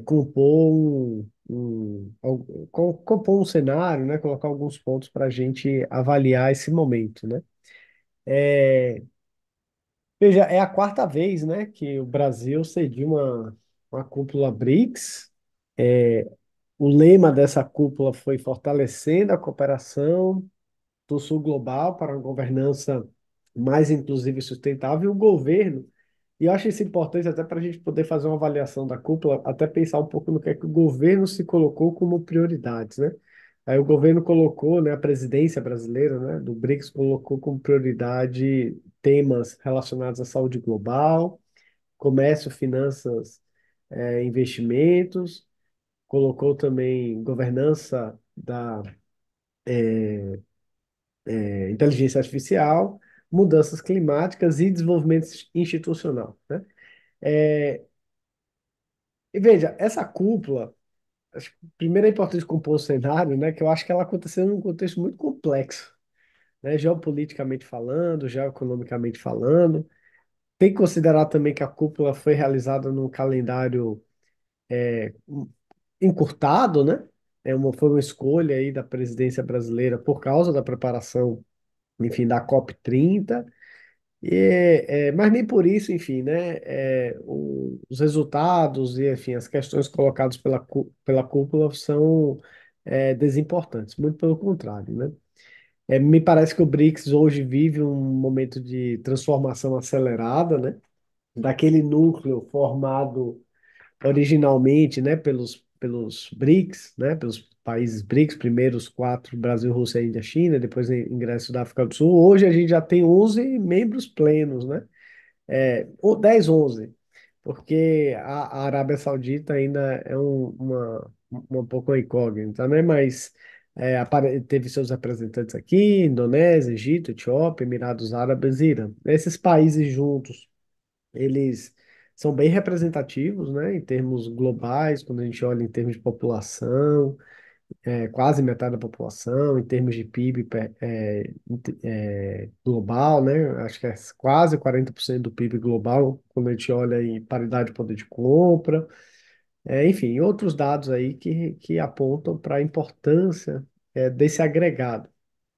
compor compor um cenário, né? Colocar alguns pontos para a gente avaliar esse momento, né? Veja, é a quarta vez, né, que o Brasil cediu uma cúpula BRICS. O lema dessa cúpula foi fortalecendo a cooperação do Sul Global para uma governança mais inclusiva e sustentável, e o governo, e eu acho isso importante até para a gente poder fazer uma avaliação da cúpula, até pensar um pouco no que é que o governo se colocou como prioridades, né? Aí o governo colocou, né, a presidência brasileira, né, do BRICS colocou como prioridade temas relacionados à saúde global, comércio, finanças, investimentos, colocou também governança da inteligência artificial, mudanças climáticas e desenvolvimento institucional, né? É, e veja, essa cúpula, acho que primeiro é importante compor o cenário, né? Que eu acho que ela aconteceu num contexto muito complexo, né? Geopoliticamente falando, geoeconomicamente falando. Tem que considerar também que a cúpula foi realizada num calendário encurtado, né? Foi uma escolha aí da presidência brasileira por causa da preparação, enfim, da COP30. Mas nem por isso, enfim, né? Os resultados e, enfim, as questões colocadas pela cúpula são desimportantes, muito pelo contrário, né? Me parece que o BRICS hoje vive um momento de transformação acelerada, né? Daquele núcleo formado originalmente, né, pelos BRICS, né, pelos países BRICS, primeiro os quatro, Brasil, Rússia, Índia, China, depois o ingresso da África do Sul. Hoje a gente já tem 11 membros plenos, né? Ou 10, 11, porque a Arábia Saudita ainda é uma pouco incógnita, né? Mas teve seus representantes aqui, Indonésia, Egito, Etiópia, Emirados Árabes e Irã. Esses países juntos, eles são bem representativos, né, em termos globais, quando a gente olha em termos de população, quase metade da população, em termos de PIB global, né, acho que é quase 40% do PIB global, quando a gente olha em paridade de poder de compra, enfim, outros dados aí que apontam para a importância desse agregado.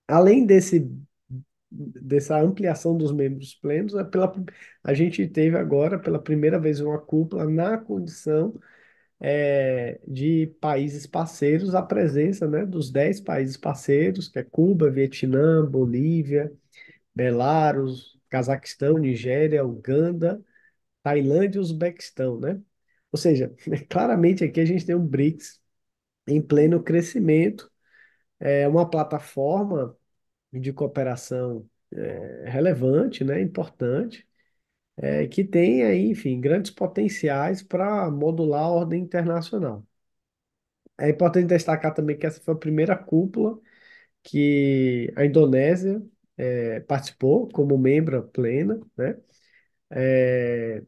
Além dessa ampliação dos membros plenos, a gente teve agora, pela primeira vez, uma cúpula na condição de países parceiros, a presença, né, dos 10 países parceiros, que é Cuba, Vietnã, Bolívia, Belarus, Cazaquistão, Nigéria, Uganda, Tailândia e Uzbequistão, né? Ou seja, claramente aqui a gente tem um BRICS em pleno crescimento, uma plataforma de cooperação relevante, né, importante, que tem aí, enfim, grandes potenciais para modular a ordem internacional. É importante destacar também que essa foi a primeira cúpula que a Indonésia participou como membro plena, né? É,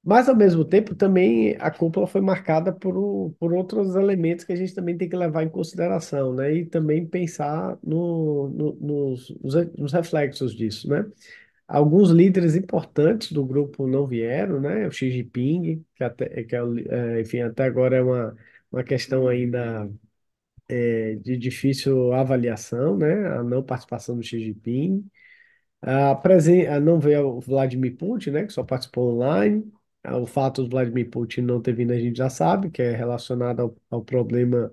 mas, ao mesmo tempo, também a cúpula foi marcada por outros elementos que a gente também tem que levar em consideração, né? E também pensar nos reflexos disso, né? Alguns líderes importantes do grupo não vieram, né? O Xi Jinping, enfim, até agora é uma questão ainda de difícil avaliação, né? A não participação do Xi Jinping. Não veio o Vladimir Putin, né? Que só participou online. O fato do Vladimir Putin não ter vindo a gente já sabe, que é relacionado ao problema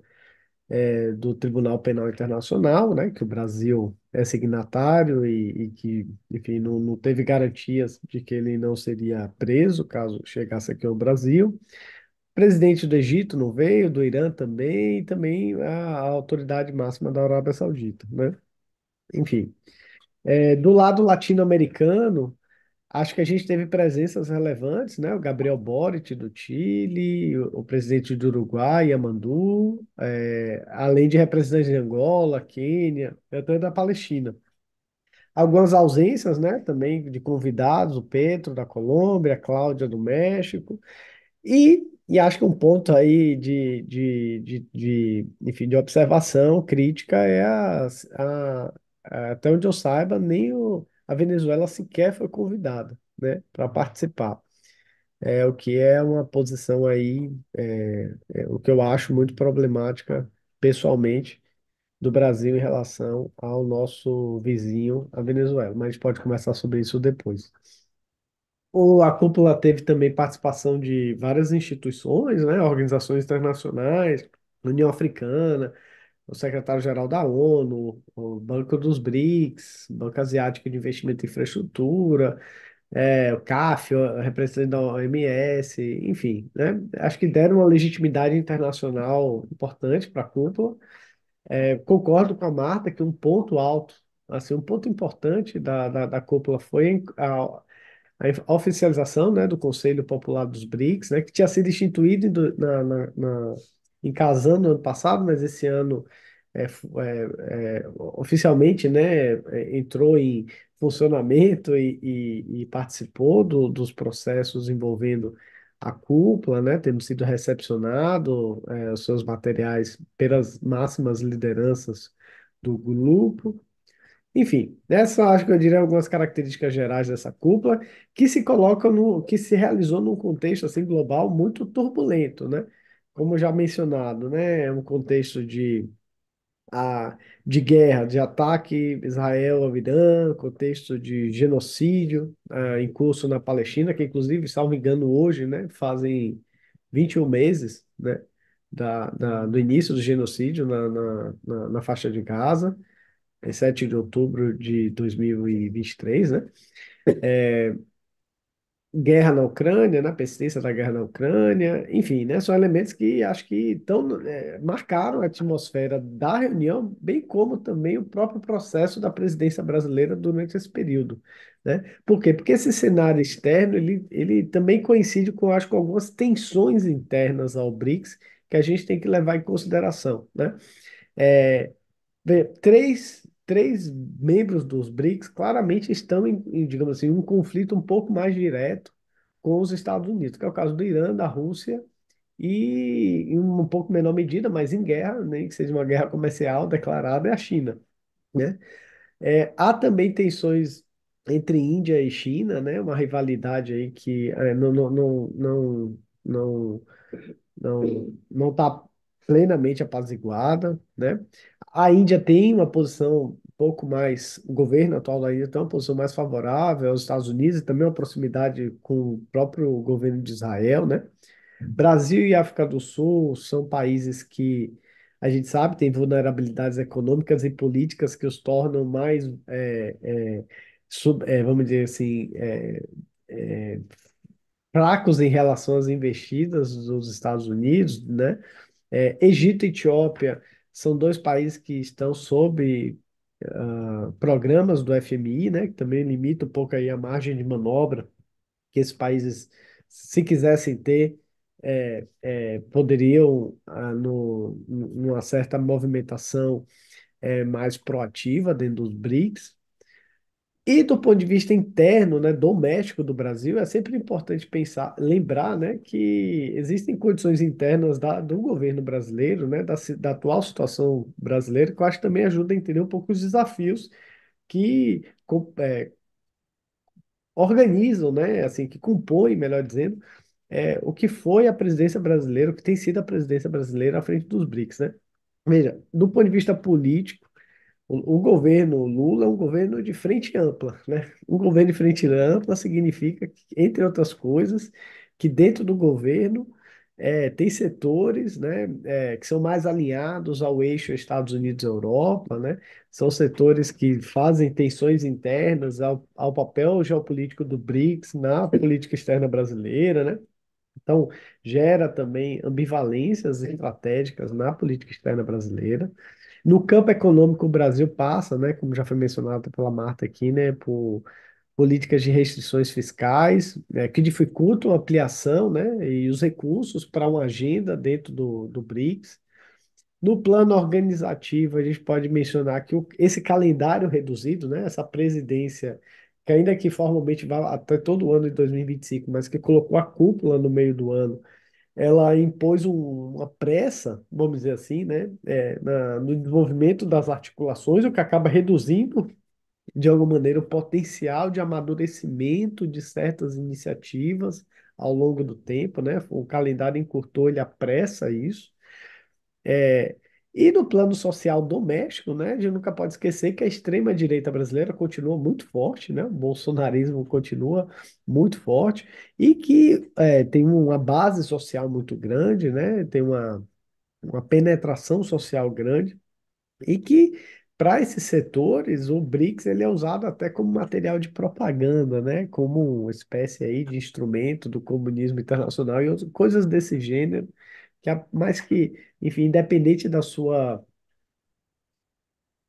do Tribunal Penal Internacional, né? Que o Brasil é signatário e que, enfim, não teve garantias de que ele não seria preso caso chegasse aqui ao Brasil. O presidente do Egito não veio, do Irã também, e também a autoridade máxima da Arábia Saudita, né? Enfim, do lado latino-americano, acho que a gente teve presenças relevantes, né? O Gabriel Boric do Chile, o presidente do Uruguai, Yamandu, além de representantes de Angola, Quênia, até da Palestina. Algumas ausências, né? Também de convidados, o Petro da Colômbia, a Cláudia do México. E acho que um ponto aí enfim, de observação crítica até onde eu saiba, a Venezuela sequer foi convidada, né, para participar. O que é uma posição aí, o que eu acho muito problemática, pessoalmente, do Brasil em relação ao nosso vizinho, a Venezuela. Mas a gente pode conversar sobre isso depois. A cúpula teve também participação de várias instituições, né, organizações internacionais, União Africana, o secretário-geral da ONU, o Banco dos BRICS, Banco Asiático de Investimento em Infraestrutura, o CAF, o representante da OMS, enfim, né, acho que deram uma legitimidade internacional importante para a cúpula. Concordo com a Marta que um ponto alto, assim, um ponto importante da cúpula foi a oficialização, né, do Conselho Popular dos BRICS, né, que tinha sido instituído em Kazan no ano passado, mas esse ano oficialmente, né, entrou em funcionamento e participou dos processos envolvendo a cúpula, né, tendo sido recepcionado os seus materiais pelas máximas lideranças do grupo. Enfim, essa acho que eu diria algumas características gerais dessa cúpula que se realizou num contexto assim global muito turbulento, né? Como já mencionado, né? É um contexto de guerra, de ataque Israel ao Irã, contexto de genocídio em curso na Palestina, que inclusive, salvo engano, hoje, né? Fazem 21 meses, né? Do início do genocídio na faixa de Gaza. em 7 de outubro de 2023, né? Guerra na Ucrânia, né? Persistência da guerra na Ucrânia, enfim, né? São elementos que acho que marcaram a atmosfera da reunião, bem como também o próprio processo da presidência brasileira durante esse período, né? Por quê? Porque esse cenário externo, ele também coincide com, acho, com algumas tensões internas ao BRICS que a gente tem que levar em consideração, né? É, três membros dos BRICS claramente estão digamos assim, um conflito um pouco mais direto com os Estados Unidos, que é o caso do Irã, da Rússia e, em um pouco menor medida, mas em guerra, nem que seja uma guerra comercial declarada, é a China, né? Há também tensões entre Índia e China, né? Uma rivalidade aí que não não está plenamente apaziguada, né? A Índia tem uma posição um pouco mais, o governo atual da Índia tem uma posição mais favorável aos Estados Unidos e também uma proximidade com o próprio governo de Israel, né? Brasil e África do Sul são países que a gente sabe têm vulnerabilidades econômicas e políticas que os tornam mais, vamos dizer assim, é, fracos em relação às investidas dos Estados Unidos, né? Egito e Etiópia são dois países que estão sob programas do FMI, né? Que também limita um pouco aí a margem de manobra que esses países, se quisessem ter, poderiam, numa certa movimentação mais proativa dentro dos BRICS. E do ponto de vista interno, né, doméstico do Brasil, é sempre importante pensar, lembrar, né, que existem condições internas do governo brasileiro, né, da atual situação brasileira, que eu acho que também ajuda a entender um pouco os desafios que organizam, né, assim, que compõem, melhor dizendo, o que foi a presidência brasileira, o que tem sido a presidência brasileira à frente dos BRICS, né? Veja, do ponto de vista político, o governo Lula é um governo de frente ampla, né? Um governo de frente ampla significa, entre outras coisas, que dentro do governo tem setores, né, que são mais alinhados ao eixo Estados Unidos-Europa, né? São setores que fazem tensões internas ao papel geopolítico do BRICS na política externa brasileira, né? Então, gera também ambivalências estratégicas na política externa brasileira. No campo econômico, o Brasil passa, né, como já foi mencionado pela Marta aqui, né, por políticas de restrições fiscais, que dificultam a ampliação, né, e os recursos para uma agenda dentro do BRICS. No plano organizativo, a gente pode mencionar que esse calendário reduzido, né, essa presidência, que ainda que formalmente vai até todo o ano de 2025, mas que colocou a cúpula no meio do ano, ela impôs uma pressa, vamos dizer assim, né, no desenvolvimento das articulações, o que acaba reduzindo, de alguma maneira, o potencial de amadurecimento de certas iniciativas ao longo do tempo, né? O calendário encurtou, ele apressa isso. É, e no plano social doméstico, né, a gente nunca pode esquecer que a extrema-direita brasileira continua muito forte, né, o bolsonarismo continua muito forte e que tem uma base social muito grande, né, tem uma penetração social grande e que para esses setores o BRICS ele é usado até como material de propaganda, né, como uma espécie aí de instrumento do comunismo internacional e outras coisas desse gênero mas que, enfim, independente da sua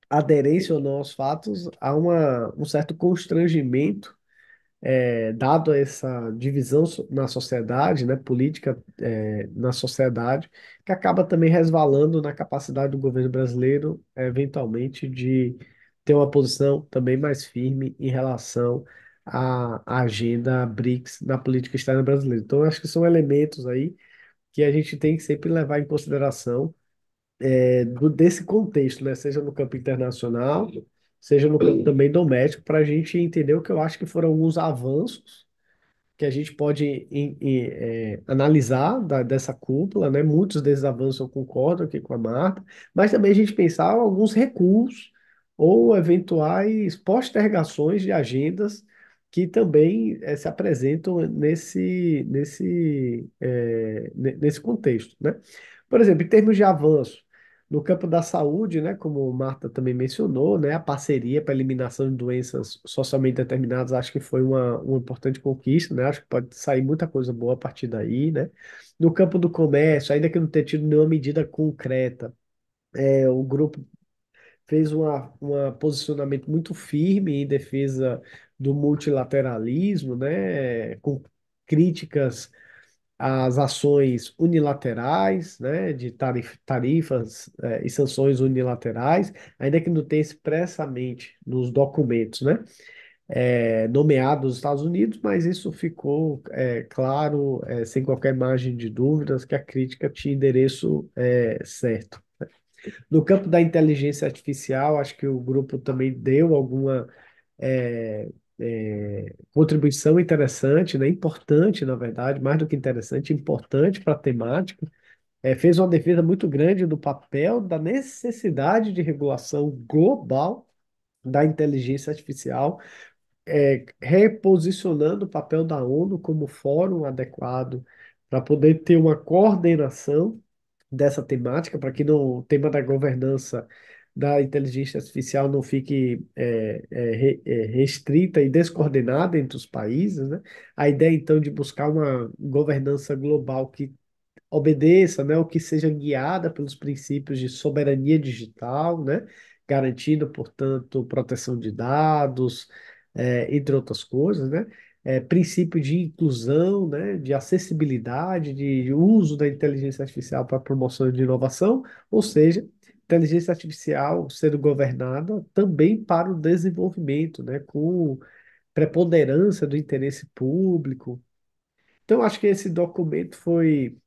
aderência ou não aos fatos, há um certo constrangimento, dado essa divisão na sociedade, né, política, na sociedade, que acaba também resvalando na capacidade do governo brasileiro, eventualmente, de ter uma posição também mais firme em relação à agenda BRICS na política externa brasileira. Então, eu acho que são elementos aí que a gente tem que sempre levar em consideração desse contexto, né? Seja no campo internacional, seja no campo também doméstico, para a gente entender o que eu acho que foram alguns avanços que a gente pode analisar dessa cúpula, né? Muitos desses avanços eu concordo aqui com a Marta, mas também a gente pensar alguns recuos ou eventuais postergações de agendas que também se apresentam nesse contexto, né? Por exemplo, em termos de avanço, No campo da saúde, né, como Marta também mencionou, né, a parceria para eliminação de doenças socialmente determinadas, acho que foi uma importante conquista, né, acho que pode sair muita coisa boa a partir daí, né. No campo do comércio, ainda que não tenha tido nenhuma medida concreta, o grupo fez posicionamento muito firme em defesa do multilateralismo, né, com críticas às ações unilaterais, né, de tarifas, e sanções unilaterais, ainda que não tenha expressamente nos documentos, né, nomeado os Estados Unidos, mas isso ficou claro, sem qualquer margem de dúvidas, que a crítica tinha endereço certo. No campo da inteligência artificial, acho que o grupo também deu alguma é, contribuição interessante, né? Importante, na verdade, mais do que interessante, importante para a temática. Fez uma defesa muito grande do papel da necessidade de regulação global da inteligência artificial, reposicionando o papel da ONU como fórum adequado para poder ter uma coordenação dessa temática, para que o tema da governança da inteligência artificial não fique restrita e descoordenada entre os países, né? A ideia, então, de buscar uma governança global que obedeça, né, ou que seja guiada pelos princípios de soberania digital, né, garantindo, portanto, proteção de dados, entre outras coisas, né, princípio de inclusão, né, de acessibilidade, de uso da inteligência artificial para promoção de inovação, ou seja, inteligência artificial sendo governada também para o desenvolvimento, né, com preponderância do interesse público. Então, acho que esse documento foi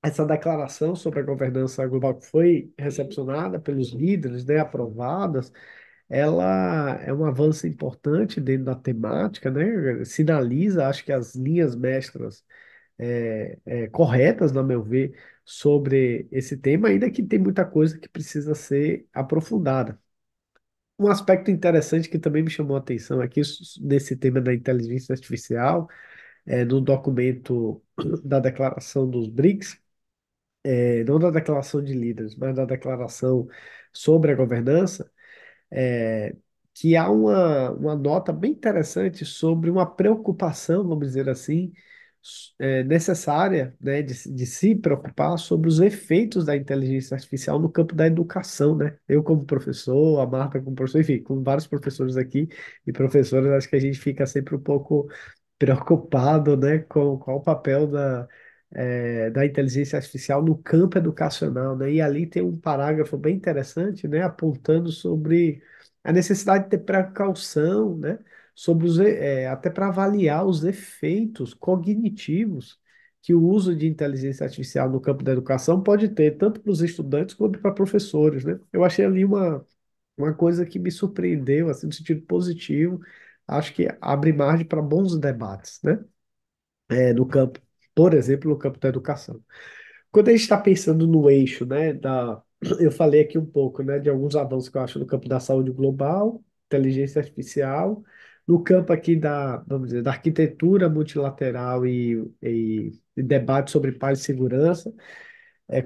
essa declaração sobre a governança global que foi recepcionada pelos líderes, né, aprovadas, ela é um avanço importante dentro da temática, né, sinaliza, acho que as linhas mestras corretas, no meu ver, sobre esse tema, ainda que tem muita coisa que precisa ser aprofundada. Um aspecto interessante que também me chamou a atenção aqui nesse tema da inteligência artificial, no documento da declaração dos BRICS, não da declaração de líderes, mas da declaração sobre a governança, é, que há uma nota bem interessante sobre uma preocupação, vamos dizer assim, necessária, né, de se preocupar sobre os efeitos da inteligência artificial no campo da educação, né? Eu como professor, a Marta como professor, enfim, com vários professores aqui e professoras, acho que a gente fica sempre um pouco preocupado, né, com qual o papel da inteligência artificial no campo educacional, né? E ali tem um parágrafo bem interessante, né, apontando sobre a necessidade de ter precaução, né, sobre até para avaliar os efeitos cognitivos que o uso de inteligência artificial no campo da educação pode ter, tanto para os estudantes quanto para professores, né? Eu achei ali uma coisa que me surpreendeu, assim, no sentido positivo, acho que abre margem para bons debates, né? No campo, por exemplo, no campo da educação. Quando a gente está pensando no eixo, né, eu falei aqui um pouco, né, de alguns avanços que eu acho no campo da saúde global, inteligência artificial, no campo aqui vamos dizer, da arquitetura multilateral e debate sobre paz e segurança.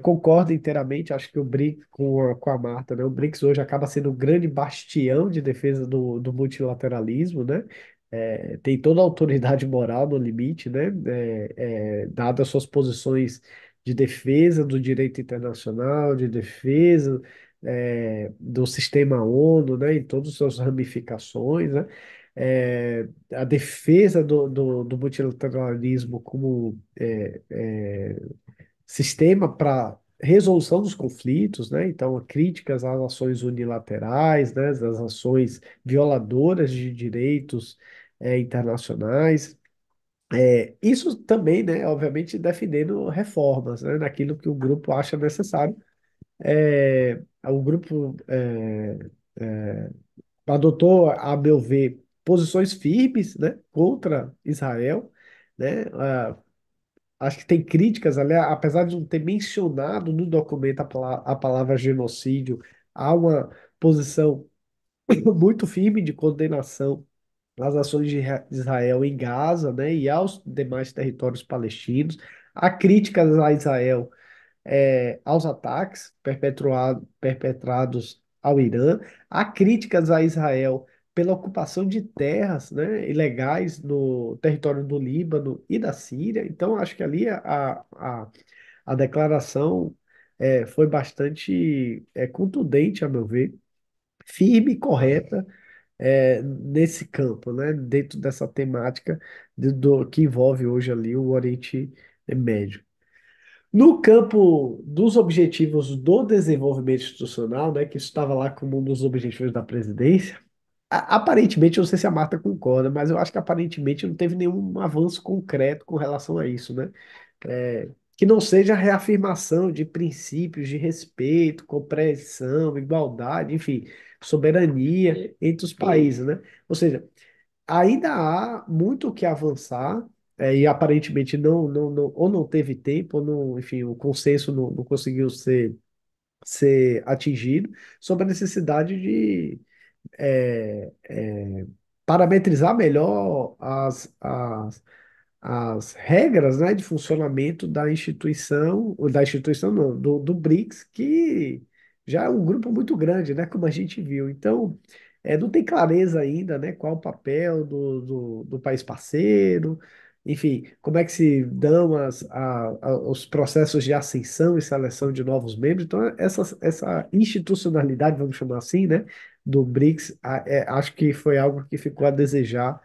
Concordo inteiramente, acho que o BRICS, com a Marta, né? O BRICS hoje acaba sendo um grande bastião de defesa do multilateralismo, né? Tem toda a autoridade moral no limite, né? Dadas as suas posições de defesa do direito internacional, de defesa do sistema ONU, né? Em todas as suas ramificações, né? A defesa do multilateralismo como sistema para resolução dos conflitos, né? Então, críticas às ações unilaterais, né? Às ações violadoras de direitos internacionais. Isso também, né? Obviamente, defendendo reformas, né? Naquilo que o grupo acha necessário. O grupo adotou, a meu ver, posições firmes, né? Contra Israel, né? Acho que tem críticas ali, apesar de não ter mencionado no documento a palavra genocídio, há uma posição muito firme de condenação às ações de Israel em Gaza, né, e aos demais territórios palestinos. Há críticas a Israel aos ataques perpetrados ao Irã, há críticas a Israel pela ocupação de terras, né, ilegais no território do Líbano e da Síria. Então, acho que ali a declaração foi bastante contundente, a meu ver, firme e correta nesse campo, né, dentro dessa temática que envolve hoje ali o Oriente Médio. No campo dos objetivos do desenvolvimento institucional, né, que isso estava lá como um dos objetivos da presidência, aparentemente, eu não sei se a Marta concorda, mas eu acho que aparentemente não teve nenhum avanço concreto com relação a isso, né? Que não seja a reafirmação de princípios de respeito, compreensão, igualdade, enfim, soberania entre os países, né? Ou seja, ainda há muito o que avançar, e aparentemente ou não teve tempo, ou não, enfim, o consenso não conseguiu ser atingido sobre a necessidade de parametrizar melhor as regras, né, de funcionamento da instituição não, do BRICS, que já é um grupo muito grande, né, como a gente viu. Então, não tem clareza ainda, né, qual o papel do país parceiro, enfim, como é que se dão os processos de ascensão e seleção de novos membros. Então, essa institucionalidade, vamos chamar assim, né, do BRICS, acho que foi algo que ficou a desejar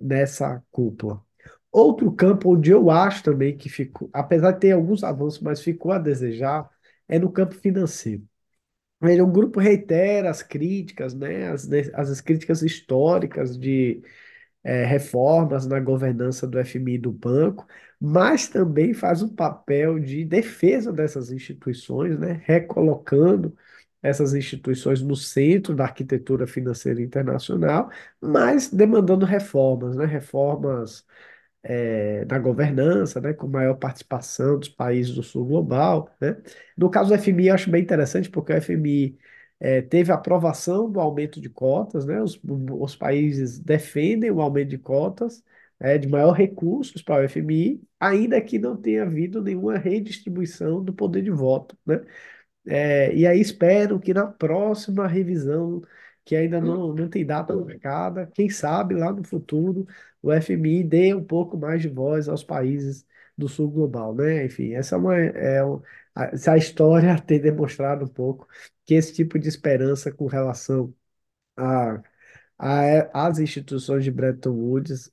nessa cúpula. Outro campo onde eu acho também que ficou, apesar de ter alguns avanços, mas ficou a desejar, é no campo financeiro. O grupo reitera as críticas, né, as críticas históricas de reformas na governança do FMI e do banco, mas também faz um papel de defesa dessas instituições, né, recolocando essas instituições no centro da arquitetura financeira internacional, mas demandando reformas, né, reformas na governança, né, com maior participação dos países do sul global, né. No caso do FMI, eu acho bem interessante, porque o FMI teve a aprovação do aumento de cotas, né, os países defendem o aumento de cotas, de maior recursos para o FMI, ainda que não tenha havido nenhuma redistribuição do poder de voto, né. E aí espero que na próxima revisão, que ainda não tem data marcada, quem sabe lá no futuro o FMI dê um pouco mais de voz aos países do sul global, né? Enfim, essa a história tem demonstrado um pouco que esse tipo de esperança com relação a as instituições de Bretton Woods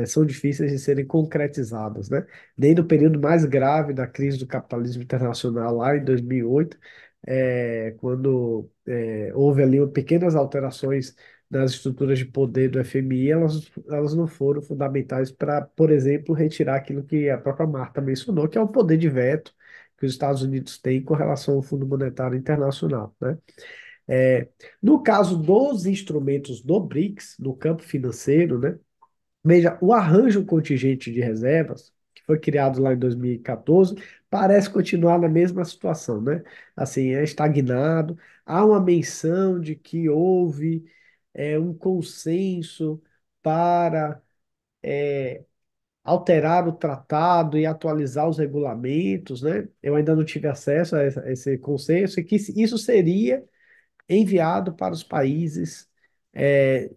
são difíceis de serem concretizadas, né? Nem no período mais grave da crise do capitalismo internacional, lá em 2008, quando houve ali pequenas alterações nas estruturas de poder do FMI, elas não foram fundamentais para, por exemplo, retirar aquilo que a própria Marta mencionou, que é o poder de veto que os Estados Unidos têm com relação ao Fundo Monetário Internacional, né? É, no caso dos instrumentos do BRICS, no campo financeiro, né? Veja, o arranjo contingente de reservas, que foi criado lá em 2014, parece continuar na mesma situação, né? Assim, é estagnado. Há uma menção de que houve um consenso para alterar o tratado e atualizar os regulamentos, né? Eu ainda não tive acesso a esse consenso, e que isso seria enviado para os países é,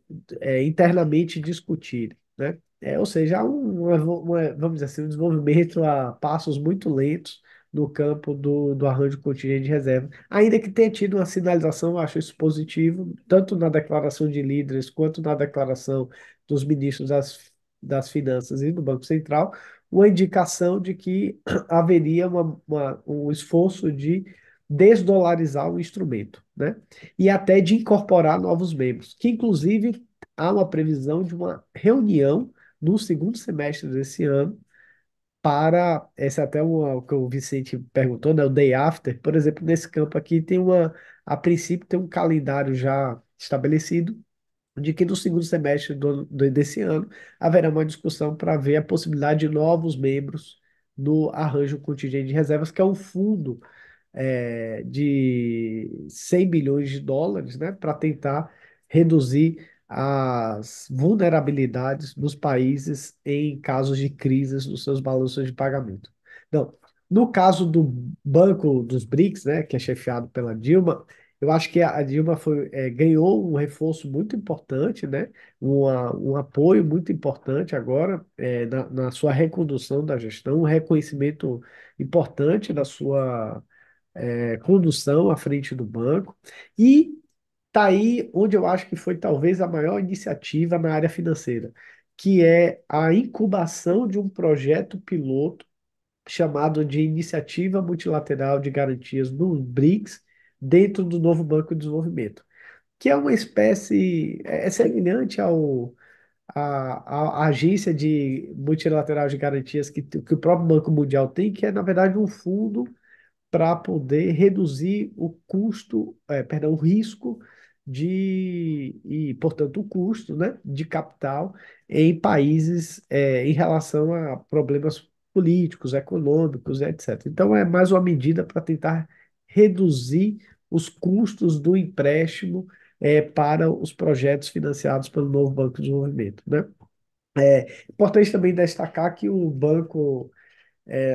internamente discutirem, né? Ou seja, há vamos dizer assim, um desenvolvimento a passos muito lentos no campo do arranjo contingente de reserva. Ainda que tenha tido uma sinalização, eu acho isso positivo, tanto na declaração de líderes quanto na declaração dos ministros das Finanças e do Banco Central, uma indicação de que haveria um esforço de desdolarizar o instrumento, né? E até de incorporar novos membros, que inclusive há uma previsão de uma reunião no segundo semestre desse ano para, esse é até o que o Vicente perguntou, né, o day after, por exemplo, nesse campo aqui a princípio tem um calendário já estabelecido, de que no segundo semestre desse ano haverá uma discussão para ver a possibilidade de novos membros no arranjo contingente de reservas, que é um fundo de 100 bilhões de dólares, né, para tentar reduzir as vulnerabilidades dos países em casos de crises nos seus balanços de pagamento. Então, No caso do Banco dos BRICS, né, que é chefiado pela Dilma, eu acho que a Dilma ganhou um reforço muito importante, né, um apoio muito importante agora na sua recondução da gestão, um reconhecimento importante da sua condução à frente do banco. E tá aí onde eu acho que foi talvez a maior iniciativa na área financeira, que é a incubação de um projeto piloto chamado de Iniciativa Multilateral de Garantias do BRICS dentro do novo Banco de Desenvolvimento, que é uma espécie semelhante à agência de multilateral de garantias que o próprio Banco Mundial tem, que é, na verdade, um fundo para poder reduzir o custo, perdão, o risco portanto, o custo, né, de capital em países em relação a problemas políticos, econômicos, etc. Então, é mais uma medida para tentar reduzir os custos do empréstimo para os projetos financiados pelo novo Banco de Desenvolvimento, né? Importante também destacar que o banco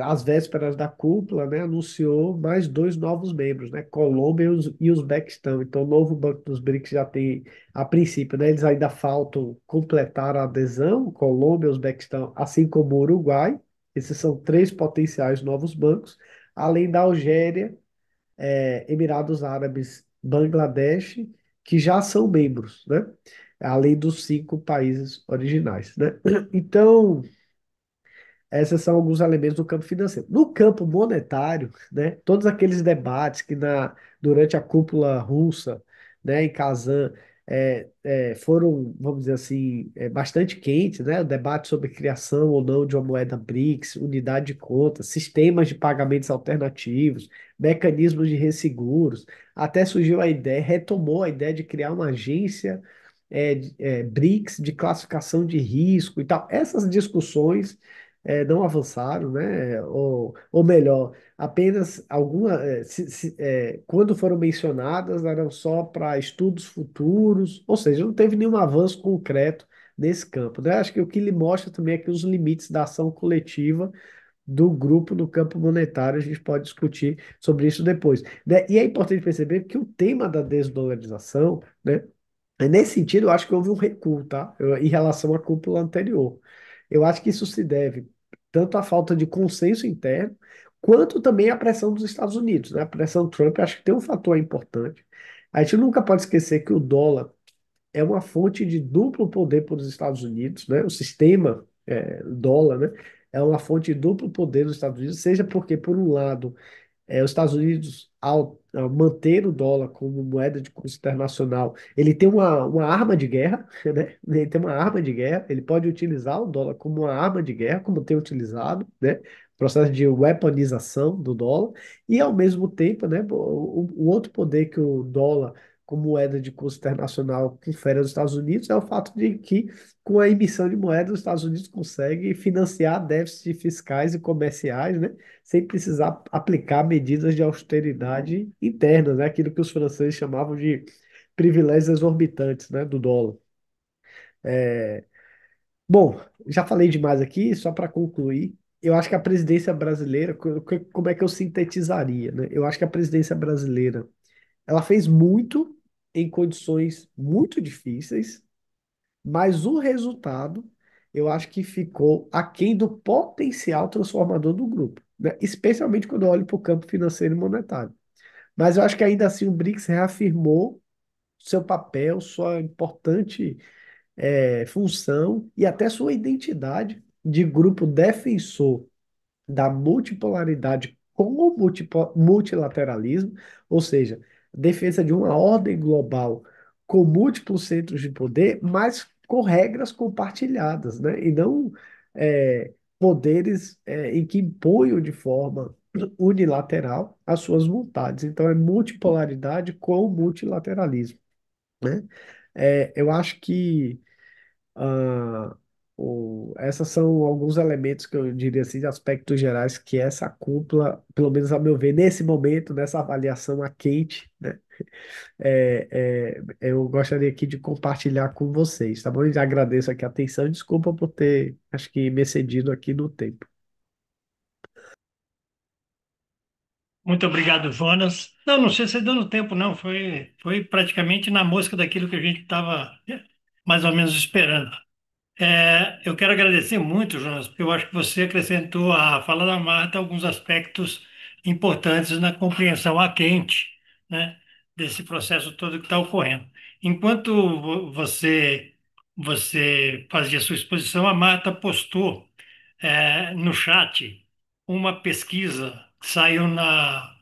às vésperas da cúpula, né, anunciou mais dois novos membros, né, Colômbia e Uzbequistão. Então, o novo Banco dos BRICS já tem, a princípio, né, eles ainda faltam completar a adesão, Colômbia e Uzbequistão, assim como o Uruguai. Esses são três potenciais novos bancos, além da Algéria, Emirados Árabes, Bangladesh, que já são membros, né, além dos cinco países originais, né. Então, esses são alguns elementos do campo financeiro. No campo monetário, né, todos aqueles debates que durante a cúpula russa, né, em Kazan, foram, vamos dizer assim, bastante quentes, né, o debate sobre criação ou não de uma moeda BRICS, unidade de contas, sistemas de pagamentos alternativos, mecanismos de resseguros, até surgiu a ideia, retomou a ideia de criar uma agência BRICS de classificação de risco e tal. Essas discussões não avançaram, né? Ou melhor, apenas quando foram mencionadas, eram só para estudos futuros, ou seja, não teve nenhum avanço concreto nesse campo, né? Acho que o que lhe mostra também é que os limites da ação coletiva do grupo no campo monetário, a gente pode discutir sobre isso depois, né? E é importante perceber que o tema da desdolarização, né? Nesse sentido, eu acho que houve um recuo, tá? Em relação à cúpula anterior. Eu acho que isso se deve tanto à falta de consenso interno, quanto também à pressão dos Estados Unidos, né? A pressão Trump, eu acho que tem um fator importante. A gente nunca pode esquecer que o dólar é uma fonte de duplo poder para os Estados Unidos, né? O sistema dólar, né? É uma fonte de duplo poder dos Estados Unidos, seja porque, por um lado, os Estados Unidos, ao manter o dólar como moeda de curso internacional, ele tem uma arma de guerra, né? Ele tem uma arma de guerra, ele pode utilizar o dólar como uma arma de guerra, como tem utilizado, né? Processo de weaponização do dólar, e ao mesmo tempo, né, o outro poder que o dólar, como moeda de curso internacional, confere aos Estados Unidos é o fato de que, com a emissão de moeda, os Estados Unidos conseguem financiar déficits fiscais e comerciais, né? Sem precisar aplicar medidas de austeridade internas, né? Aquilo que os franceses chamavam de privilégios exorbitantes, né? Do dólar. É, Bom, já falei demais aqui, só para concluir, eu acho que a presidência brasileira, como é que eu sintetizaria, né? Eu acho que a presidência brasileira, ela fez muito em condições muito difíceis, mas o resultado, eu acho que ficou aquém do potencial transformador do grupo, né? Especialmente quando eu olho para o campo financeiro e monetário. Mas eu acho que ainda assim o BRICS reafirmou seu papel, sua importante função e até sua identidade de grupo defensor da multipolaridade com o multilateralismo, ou seja, defesa de uma ordem global com múltiplos centros de poder, mas com regras compartilhadas, né? E não poderes em que imponham de forma unilateral as suas vontades. Então, é multipolaridade com multilateralismo, né? Eu acho que ah, essas são alguns elementos que eu diria assim, de aspectos gerais, que essa cúpula, pelo menos a meu ver, nesse momento, nessa avaliação a quente, né, eu gostaria aqui de compartilhar com vocês, tá bom? E agradeço aqui a atenção e desculpa por ter, acho que, me excedido aqui no tempo. Muito obrigado, Jonas. Não, não sei se deu no tempo, não. Foi praticamente na mosca daquilo que a gente estava mais ou menos esperando. Eu quero agradecer muito, Jonas, porque eu acho que você acrescentou à fala da Marta alguns aspectos importantes na compreensão a quente, né, desse processo todo que está ocorrendo. Enquanto você fazia sua exposição, a Marta postou no chat uma pesquisa que saiu na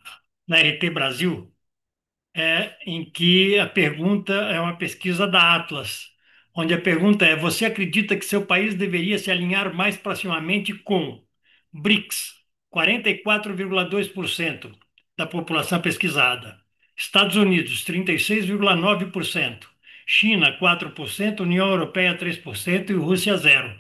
RT Brasil, em que a pergunta é uma pesquisa da Atlas, onde a pergunta é: você acredita que seu país deveria se alinhar mais proximamente com BRICS, 44,2% da população pesquisada, Estados Unidos, 36,9%, China, 4%, União Europeia, 3% e Rússia, 0%,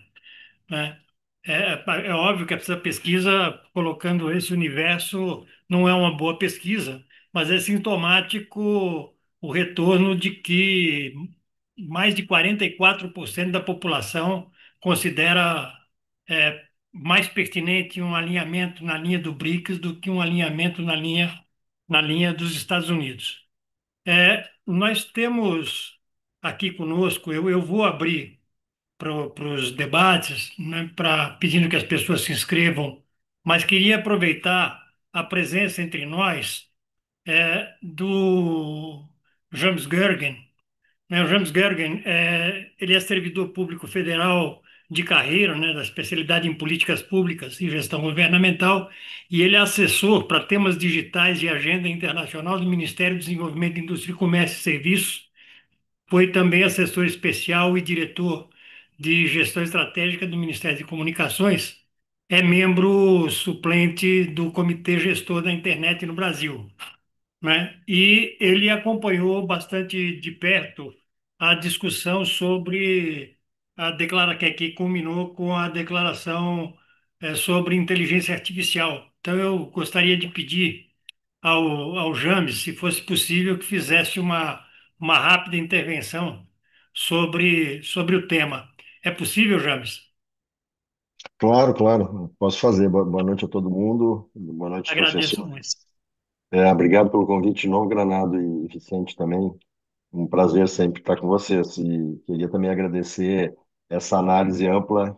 né? É óbvio que essa pesquisa, colocando esse universo, não é uma boa pesquisa, mas é sintomático o retorno de que mais de 44% da população considera mais pertinente um alinhamento na linha do BRICS do que um alinhamento na linha dos Estados Unidos. Nós temos aqui conosco, eu vou abrir para os debates, né, pedindo que as pessoas se inscrevam, mas queria aproveitar a presença entre nós do James Gergen, né? O James Gergen, ele é servidor público federal de carreira, né, da especialidade em políticas públicas e gestão governamental, e ele é assessor para temas digitais e agenda internacional do Ministério do Desenvolvimento, Indústria, Comércio e Serviços. Foi também assessor especial e diretor de gestão estratégica do Ministério de Comunicações. É membro suplente do Comitê Gestor da Internet no Brasil, né? E ele acompanhou bastante de perto a discussão sobre que culminou com a declaração sobre inteligência artificial. Então, eu gostaria de pedir ao James, se fosse possível, que fizesse uma rápida intervenção sobre o tema. É possível, James? Claro, claro, posso fazer. Boa noite a todo mundo. Boa noite, Agradeço professor. muito. Obrigado pelo convite de novo, Granado e Vicente também. Um prazer sempre estar com vocês. E queria também agradecer essa análise ampla,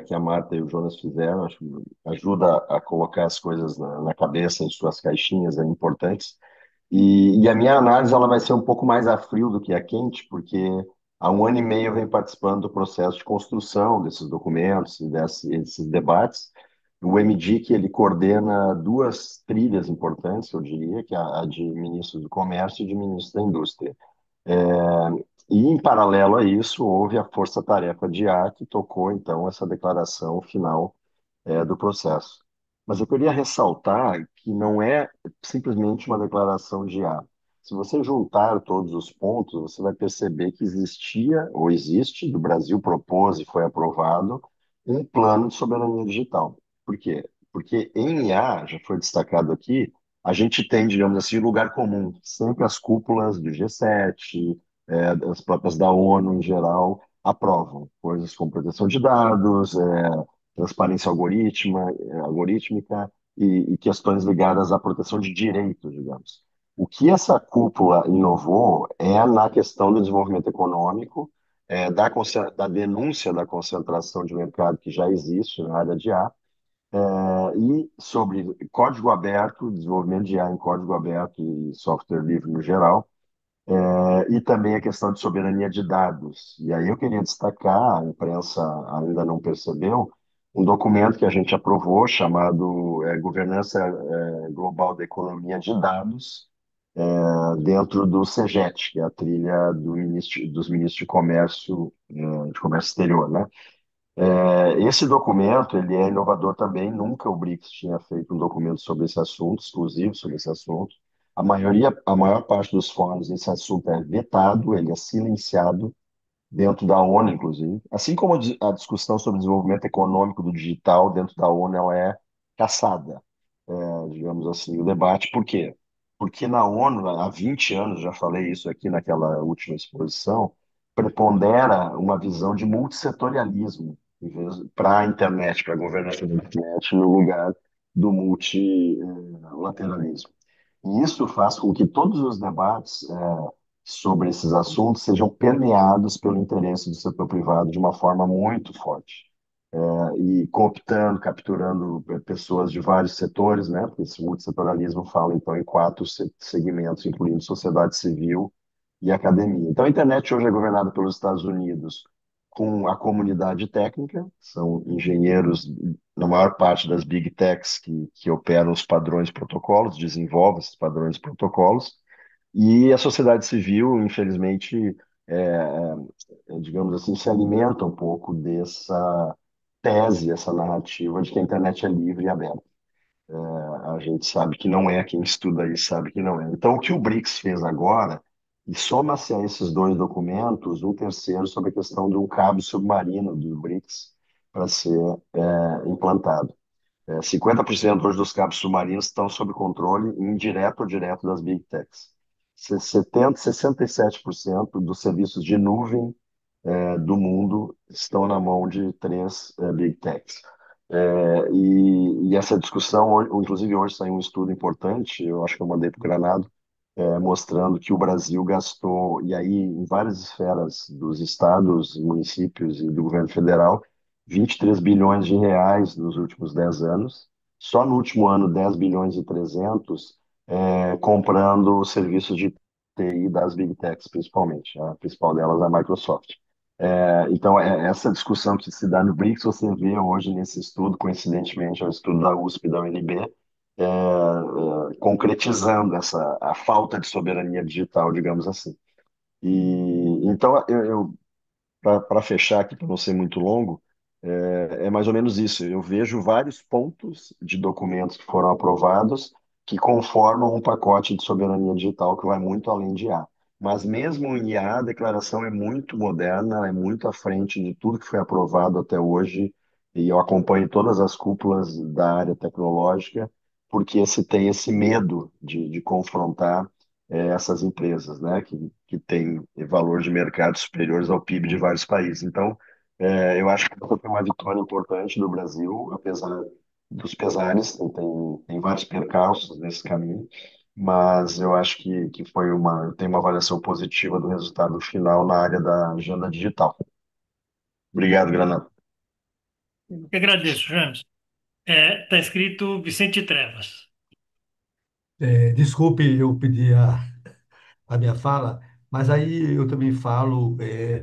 que a Marta e o Jonas fizeram. Acho que ajuda a colocar as coisas na cabeça, em suas caixinhas, importantes. E a minha análise ela vai ser um pouco mais a frio do que a quente, porque há um ano e meio eu venho participando do processo de construção desses documentos e desses debates. O MDIC ele coordena duas trilhas importantes, eu diria, que é a de ministro do Comércio e de ministro da Indústria. É, e, em paralelo a isso, houve a Força-Tarefa de A, que tocou, então, essa declaração final do processo. Mas eu queria ressaltar que não é simplesmente uma declaração de A. Se você juntar todos os pontos, você vai perceber que existia, ou existe, do Brasil propôs e foi aprovado, um plano de soberania digital. Por quê? Porque em IA, já foi destacado aqui, a gente tem, digamos assim, lugar comum. Sempre as cúpulas do G7, as próprias da ONU em geral, aprovam coisas como proteção de dados, transparência algorítmica e questões ligadas à proteção de direitos, digamos. O que essa cúpula inovou é na questão do desenvolvimento econômico, da denúncia da concentração de mercado que já existe na área de A, e sobre código aberto, desenvolvimento de A em código aberto e software livre no geral, e também a questão de soberania de dados. E aí eu queria destacar, a imprensa ainda não percebeu, um documento que a gente aprovou chamado Governança Global da Economia de Dados, dentro do CEGET, que é a trilha dos ministros de Comércio Exterior, né? Esse documento ele é inovador também. Nunca o BRICS tinha feito um documento sobre esse assunto, exclusivo sobre esse assunto. A maior parte dos fóruns esse assunto é vetado, ele é silenciado dentro da ONU, inclusive. Assim como a discussão sobre desenvolvimento econômico do digital dentro da ONU ela é caçada, digamos assim, o debate. Por quê? Porque na ONU, há 20 anos, já falei isso aqui naquela última exposição, prepondera uma visão de multissetorialismo para a internet, para a governança da internet, no lugar do multilateralismo. o lateralismo. E isso faz com que todos os debates sobre esses assuntos sejam permeados pelo interesse do setor privado de uma forma muito forte. E cooptando, capturando pessoas de vários setores, né? Porque esse multissetoralismo fala, então, em quatro segmentos, incluindo sociedade civil e academia. Então, a internet hoje é governada pelos Estados Unidos com a comunidade técnica, são engenheiros, na maior parte das big techs, que operam os padrões e protocolos, desenvolvem esses padrões e protocolos, e a sociedade civil, infelizmente, digamos assim, se alimenta um pouco dessa tese, essa narrativa de que a internet é livre e aberta. A gente sabe que não é, quem estuda isso sabe que não é. Então, o que o BRICS fez agora, e soma-se a esses dois documentos, um terceiro sobre a questão de um cabo submarino do BRICS para ser implantado. 50% hoje dos cabos submarinos estão sob controle indireto ou direto das Big Techs. 67% dos serviços de nuvem do mundo estão na mão de três Big Techs. E essa discussão, inclusive hoje saiu um estudo importante, eu acho que eu mandei para o Granado, mostrando que o Brasil gastou, e aí em várias esferas dos estados, municípios e do governo federal, 23 bilhões de reais nos últimos 10 anos. Só no último ano, 10 bilhões e 300, comprando serviços de TI das Big Techs, principalmente. A principal delas é a Microsoft. Então, essa discussão que se dá no BRICS, você vê hoje nesse estudo, coincidentemente, é o estudo da USP e da UNB, concretizando a falta de soberania digital, digamos assim. E então, para fechar aqui, para não ser muito longo, é mais ou menos isso. Eu vejo vários pontos de documentos que foram aprovados que conformam um pacote de soberania digital que vai muito além de IA. Mas mesmo em IA, a declaração é muito moderna, é muito à frente de tudo que foi aprovado até hoje, e eu acompanho todas as cúpulas da área tecnológica, porque se tem esse medo de confrontar essas empresas, né, que têm valor de mercado superiores ao PIB de vários países. Então, eu acho que foi uma vitória importante do Brasil, apesar dos pesares, tem vários percalços nesse caminho, mas eu acho que tem uma avaliação positiva do resultado final na área da agenda digital. Obrigado, Granada. Eu que agradeço, James. Está escrito Vicente Trevas. Desculpe eu pedir a minha fala, mas aí eu também falo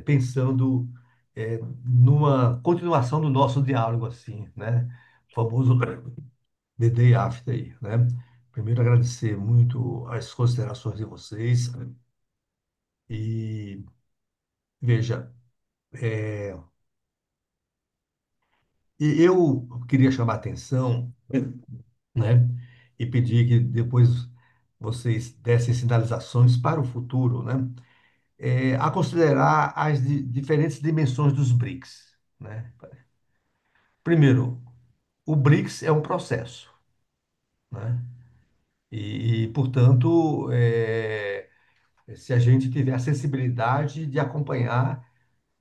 pensando numa continuação do nosso diálogo, assim, né? O famoso The Day After aí, né? Primeiro agradecer muito as considerações de vocês e veja, é, eu queria chamar a atenção, né? E pedir que depois vocês dessem sinalizações para o futuro, né? A considerar as diferentes dimensões dos BRICS, né? Primeiro, o BRICS é um processo, né? Portanto, se a gente tiver a sensibilidade de acompanhar,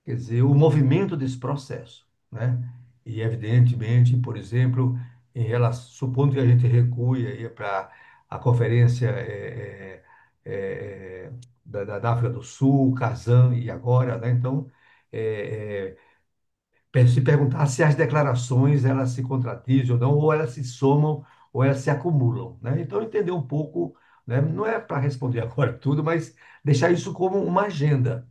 quer dizer, o movimento desse processo, né? E, evidentemente, por exemplo, supondo que a gente recue aí para a conferência da África do Sul, Kazan e agora, né? Então, é, se perguntar se as declarações elas se contradizem ou não, ou elas se somam, ou elas se acumulam, né? Então, entender um pouco, né? Não é para responder agora tudo, mas deixar isso como uma agenda,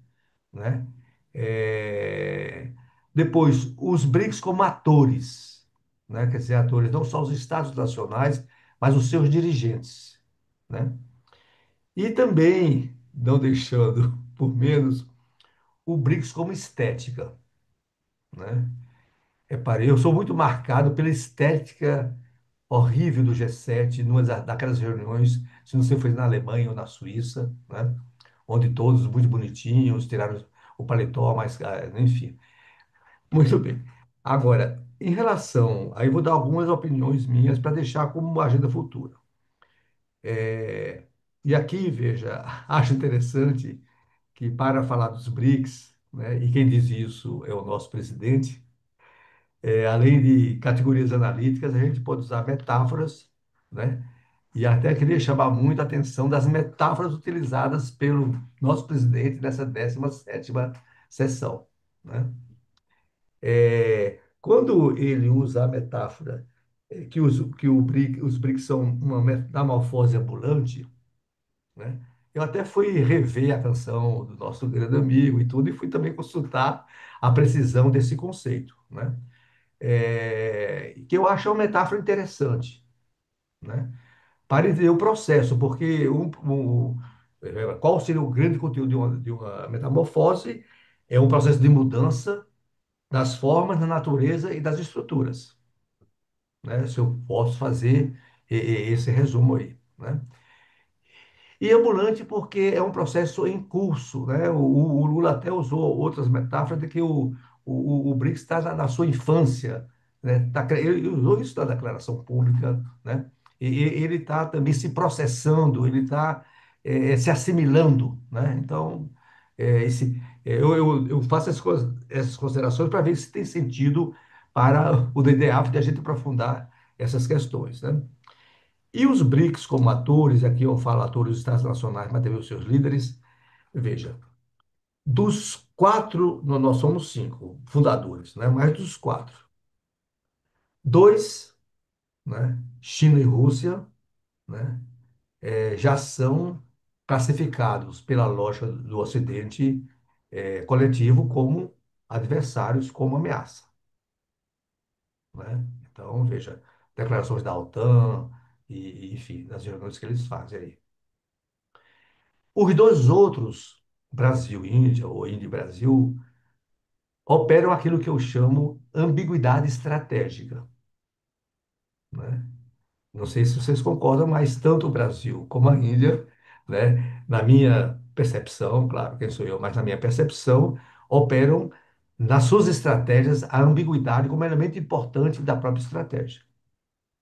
né? É, Depois, os BRICS como atores, né? Quer dizer, atores não só os estados nacionais, mas os seus dirigentes, né? E também, não deixando por menos, o BRICS como estética, né? Reparei, eu sou muito marcado pela estética horrível do G7, numa daquelas reuniões, se não sei, foi na Alemanha ou na Suíça, né? Onde todos muito bonitinhos, tiraram o paletó, mas, enfim. Muito bem. Agora, em relação, aí eu vou dar algumas opiniões minhas para deixar como uma agenda futura. É, e aqui, veja, acho interessante que para falar dos BRICS, né, e quem diz isso é o nosso presidente, além de categorias analíticas, a gente pode usar metáforas, né? E até queria chamar muito a atenção das metáforas utilizadas pelo nosso presidente nessa 17ª sessão, né? Quando ele usa a metáfora os BRICS são uma metamorfose ambulante, né? Eu até fui rever a canção do nosso grande amigo e tudo, e fui também consultar a precisão desse conceito, né? Que eu acho uma metáfora interessante, né? Para entender o processo, porque qual seria o grande conteúdo de uma metamorfose? É um processo de mudança das formas, da natureza e das estruturas, né? Se eu posso fazer esse resumo aí, né? E ambulante porque é um processo em curso, né? O Lula até usou outras metáforas de que o BRICS está na sua infância, né? Ele usou isso na declaração pública, né? Ele está também se processando, ele está se assimilando, né? Então, eu faço essas considerações para ver se tem sentido para o DDAF de a gente aprofundar essas questões, né? E os BRICS como atores, aqui eu falo atores dos Estados nacionais, mas também os seus líderes, veja, dos quatro, nós somos cinco fundadores, né? Mas dos quatro, dois, né? China e Rússia, né? Já são classificados pela lógica do Ocidente coletivo como adversários, como ameaça, né? Então, veja, declarações da OTAN enfim, das reuniões que eles fazem aí. Os dois outros, Brasil e Índia, ou Índia e Brasil, operam aquilo que eu chamo ambiguidade estratégica, né? Não sei se vocês concordam, mas tanto o Brasil como a Índia, né, na minha percepção, claro, quem sou eu, mas na minha percepção, operam nas suas estratégias a ambiguidade como elemento importante da própria estratégia,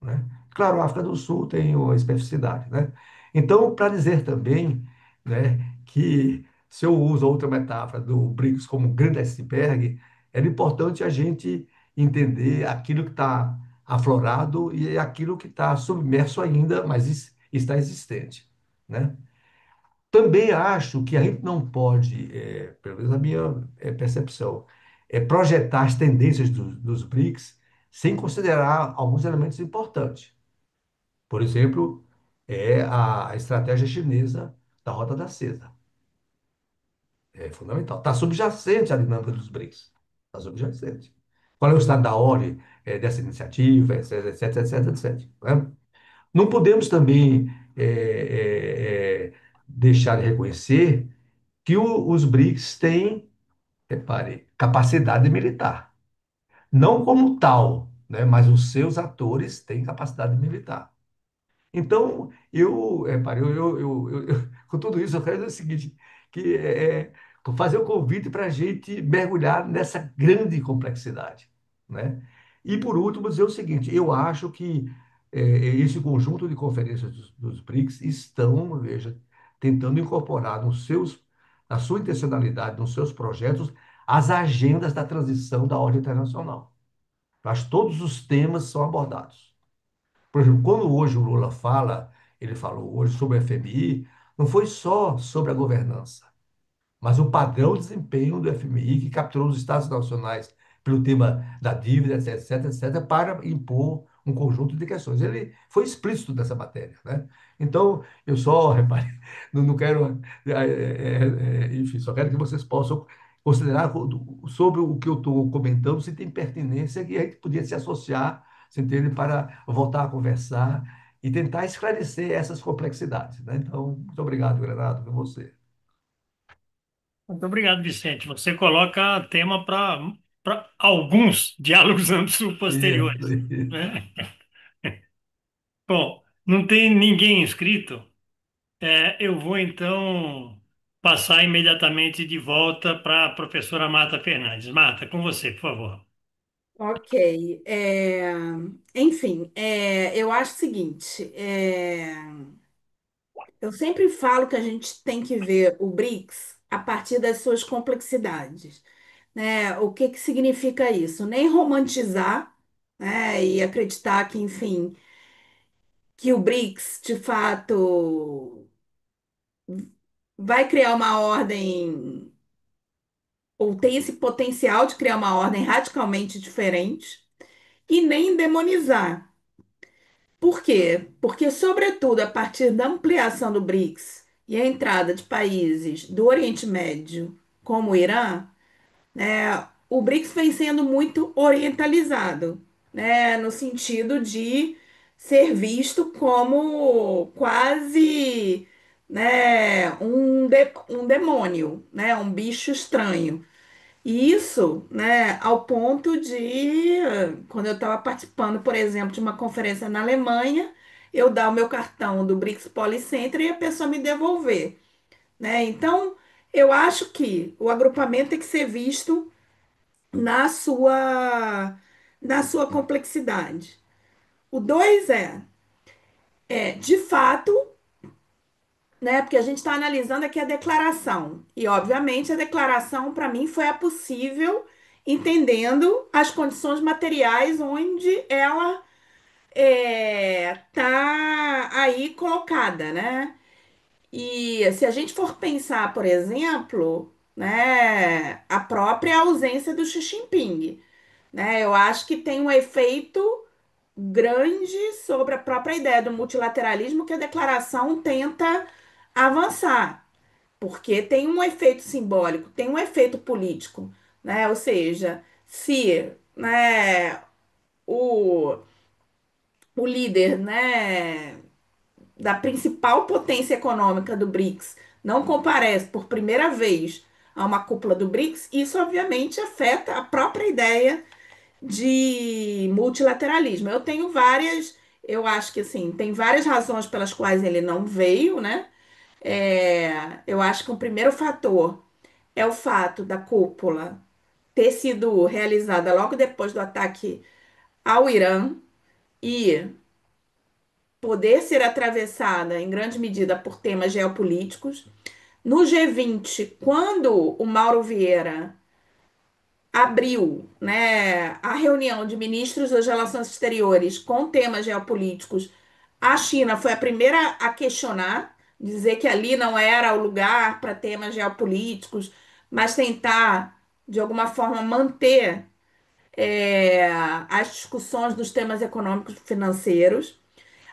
né? Claro, a África do Sul tem uma especificidade, né? Então, para dizer também, né, que se eu uso outra metáfora do BRICS como um grande iceberg, é importante a gente entender aquilo que está aflorado e aquilo que está submerso ainda, mas está existente, né? Também acho que a gente não pode, pelo menos a minha percepção, projetar as tendências dos BRICS sem considerar alguns elementos importantes. Por exemplo, é a estratégia chinesa da Rota da Seda. É fundamental. Está subjacente à dinâmica dos BRICS. Está subjacente. Qual é o estado da ordem dessa iniciativa, etc, etc, etc, etc, né? Não podemos também deixar de reconhecer que os BRICS têm, repare, capacidade militar. Não como tal, né, mas os seus atores têm capacidade militar. Então, repare, com tudo isso, eu quero dizer o seguinte, que fazer o convite para a gente mergulhar nessa grande complexidade, né? E, por último, dizer o seguinte, eu acho que esse conjunto de conferências dos BRICS estão, veja, tentando incorporar na sua intencionalidade, nos seus projetos, as agendas da transição da ordem internacional. Mas todos os temas são abordados. Por exemplo, quando hoje o Lula fala, ele falou hoje sobre o FMI, não foi só sobre a governança, mas o padrão de desempenho do FMI que capturou os Estados nacionais pelo tema da dívida, etc, etc, para impor um conjunto de questões. Ele foi explícito nessa matéria, né? Então, eu só, repare, não quero, enfim, só quero que vocês possam considerar sobre o que eu estou comentando, se tem pertinência que a gente podia se associar, se entende, para voltar a conversar e tentar esclarecer essas complexidades, né? Então, muito obrigado, Renato, por você. Muito obrigado, Vicente. Você coloca tema para alguns diálogos amplos Isso, posteriores, isso. né? Bom, não tem ninguém inscrito. Eu vou então passar imediatamente de volta para a professora Marta Fernandes. Marta, com você, por favor. Ok. Enfim, eu acho o seguinte: eu sempre falo que a gente tem que ver o BRICS a partir das suas complexidades, né? O que que significa isso? Nem romantizar, né? E acreditar que, enfim, que o BRICS, de fato, vai criar uma ordem, ou tem esse potencial de criar uma ordem radicalmente diferente, e nem demonizar. Por quê? Porque, sobretudo, a partir da ampliação do BRICS e a entrada de países do Oriente Médio, como o Irã, o BRICS vem sendo muito orientalizado, né, no sentido de ser visto como quase, né, um demônio, né, um bicho estranho. E isso, né, ao ponto de, quando eu estava participando, por exemplo, de uma conferência na Alemanha, eu dar o meu cartão do BRICS Policenter e a pessoa me devolver, né? Então, eu acho que o agrupamento tem que ser visto na sua complexidade. O dois de fato, né? Porque a gente está analisando aqui a declaração. E, obviamente, a declaração, para mim, foi a possível, entendendo as condições materiais onde ela tá aí colocada, né? E se a gente for pensar, por exemplo, né, a própria ausência do Xi Jinping, né? Eu acho que tem um efeito grande sobre a própria ideia do multilateralismo que a declaração tenta avançar, porque tem um efeito simbólico, tem um efeito político, né? Ou seja, se, né, o, o líder, né, da principal potência econômica do BRICS não comparece por primeira vez a uma cúpula do BRICS, isso obviamente afeta a própria ideia de multilateralismo. Eu tenho várias, eu acho que assim, tem várias razões pelas quais ele não veio, né? Eu acho que o primeiro fator é o fato da cúpula ter sido realizada logo depois do ataque ao Irã e poder ser atravessada em grande medida por temas geopolíticos. No G20, quando o Mauro Vieira abriu, né, a reunião de ministros das relações exteriores com temas geopolíticos, a China foi a primeira a questionar, dizer que ali não era o lugar para temas geopolíticos, mas tentar, de alguma forma, manter as discussões dos temas econômicos e financeiros.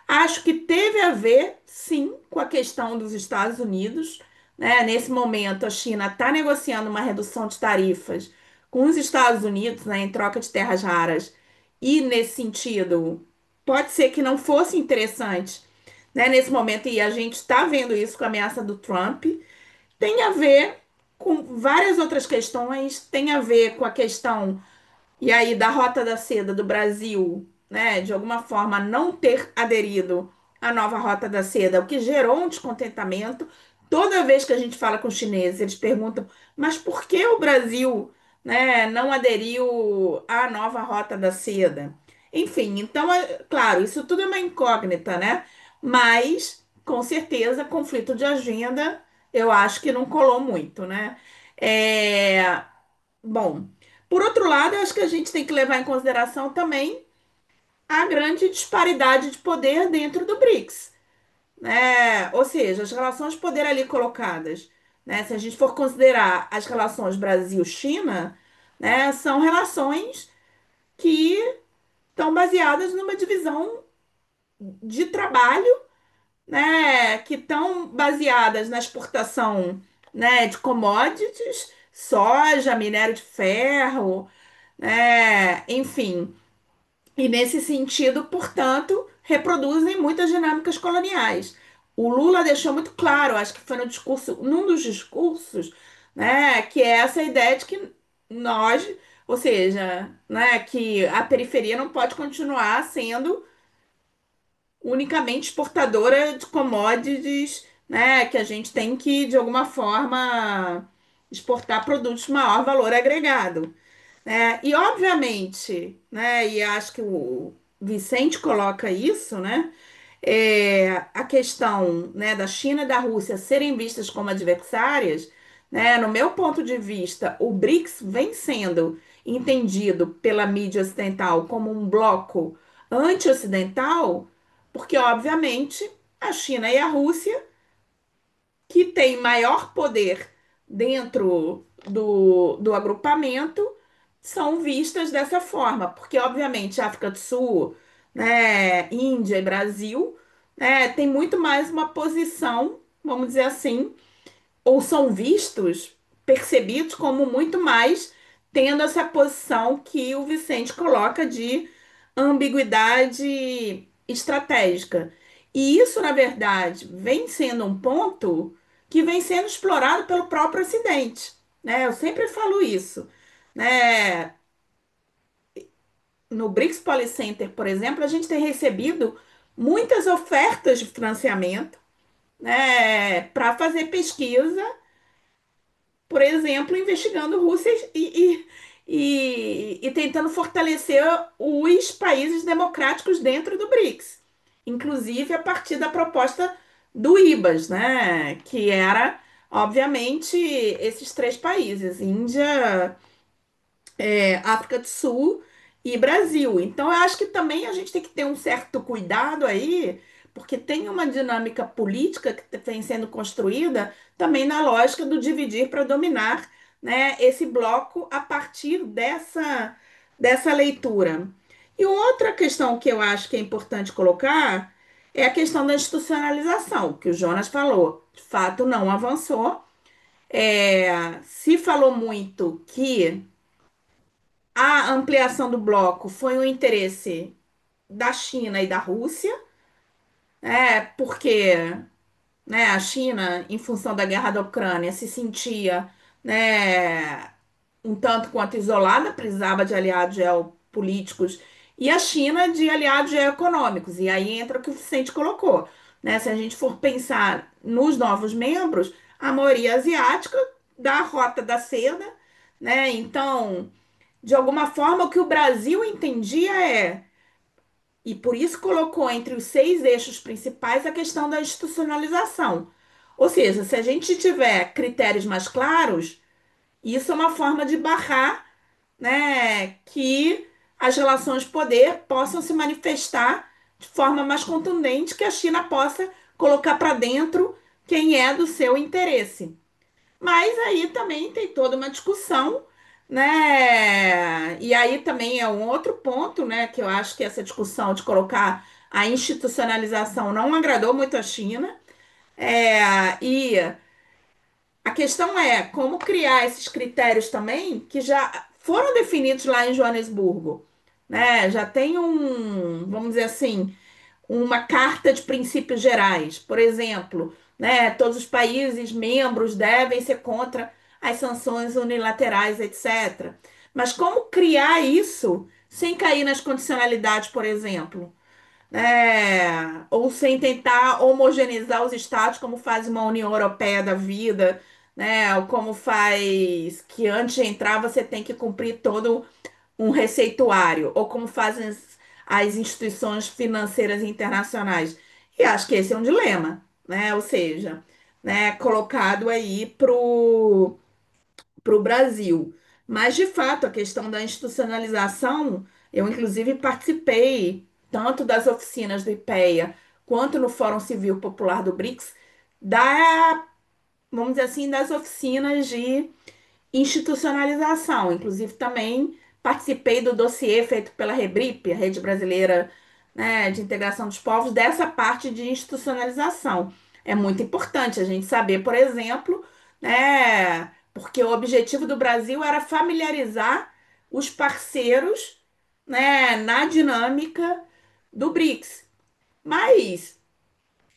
Acho que teve a ver, sim, com a questão dos Estados Unidos, né? Nesse momento, a China está negociando uma redução de tarifas com os Estados Unidos, né, em troca de terras raras, e nesse sentido, pode ser que não fosse interessante, né, nesse momento, e a gente está vendo isso com a ameaça do Trump. Tem a ver com várias outras questões, tem a ver com a questão e aí, da Rota da Seda do Brasil, né, de alguma forma não ter aderido à nova Rota da Seda, o que gerou um descontentamento. Toda vez que a gente fala com os chineses, eles perguntam: mas por que o Brasil, né, não aderiu à nova Rota da Seda? Enfim, então, claro, isso tudo é uma incógnita, né? Mas, com certeza, conflito de agenda, eu acho que não colou muito, né? É, Bom, por outro lado, eu acho que a gente tem que levar em consideração também a grande disparidade de poder dentro do BRICS, né? Ou seja, as relações de poder ali colocadas, né? Se a gente for considerar as relações Brasil-China, né, são relações que estão baseadas numa divisão de trabalho, né, que estão baseadas na exportação, né, de commodities, soja, minério de ferro, enfim. E nesse sentido, portanto, reproduzem muitas dinâmicas coloniais. O Lula deixou muito claro, acho que foi no discurso, num dos discursos, né, que é essa ideia de que nós, ou seja, né, que a periferia não pode continuar sendo unicamente exportadora de commodities, né, que a gente tem que, de alguma forma, exportar produtos de maior valor agregado, né? E obviamente, né, e acho que o Vicente coloca isso, né, a questão, né, da China e da Rússia serem vistas como adversárias, né, no meu ponto de vista, o BRICS vem sendo entendido pela mídia ocidental como um bloco anti-ocidental, Porque, obviamente, a China e a Rússia, que têm maior poder dentro do agrupamento, são vistas dessa forma, porque, obviamente, África do Sul, né, Índia e Brasil, né, tem muito mais uma posição, vamos dizer assim, ou são vistos, percebidos como muito mais tendo essa posição que o Vicente coloca de ambiguidade estratégica. E isso, na verdade, vem sendo um ponto que vem sendo explorado pelo próprio Ocidente, né? Eu sempre falo isso, né? No BRICS Policy Center, por exemplo, a gente tem recebido muitas ofertas de financiamento, né, para fazer pesquisa, por exemplo, investigando Rússia e tentando fortalecer os países democráticos dentro do BRICS, inclusive a partir da proposta do IBAS, né? Que era, obviamente, esses três países, Índia, África do Sul e Brasil. Então, eu acho que também a gente tem que ter um certo cuidado aí, porque tem uma dinâmica política que vem sendo construída também na lógica do dividir para dominar, né, esse bloco a partir dessa leitura. E outra questão que eu acho que é importante colocar é a questão da institucionalização, que o Jonas falou. De fato, não avançou. Se falou muito que a ampliação do bloco foi um interesse da China e da Rússia, porque, né, a China, em função da guerra da Ucrânia, se sentia, né, um tanto quanto isolada, precisava de aliados geopolíticos, e a China de aliados geoeconômicos. E aí entra o que o Vicente colocou, né? Se a gente for pensar nos novos membros, a maioria asiática da Rota da Seda, né? Então, de alguma forma, o que o Brasil entendia e por isso colocou entre os 6 eixos principais a questão da institucionalização. Ou seja, se a gente tiver critérios mais claros, isso é uma forma de barrar, né, que as relações de poder possam se manifestar de forma mais contundente, que a China possa colocar para dentro quem é do seu interesse. Mas aí também tem toda uma discussão, né? E aí também é um outro ponto, né? Que eu acho que essa discussão de colocar a institucionalização não agradou muito a China. E a questão é como criar esses critérios também que já foram definidos lá em Joanesburgo, né? Já tem vamos dizer assim, uma carta de princípios gerais. Por exemplo, né, todos os países membros devem ser contra as sanções unilaterais, etc. Mas como criar isso sem cair nas condicionalidades, por exemplo? Ou sem tentar homogeneizar os estados, como faz uma União Europeia da vida, né? Ou como faz que antes de entrar você tem que cumprir todo um receituário, ou como fazem as instituições financeiras internacionais. E acho que esse é um dilema, né? Ou seja, né, colocado aí pro Brasil. Mas, de fato, a questão da institucionalização, eu inclusive participei tanto das oficinas do IPEA quanto no Fórum Civil Popular do BRICS, vamos dizer assim, das oficinas de institucionalização. Inclusive, também participei do dossiê feito pela REBRIP, a Rede Brasileira, né, de Integração dos Povos, dessa parte de institucionalização. É muito importante a gente saber, por exemplo, né, porque o objetivo do Brasil era familiarizar os parceiros, né, na dinâmica do BRICS. Mas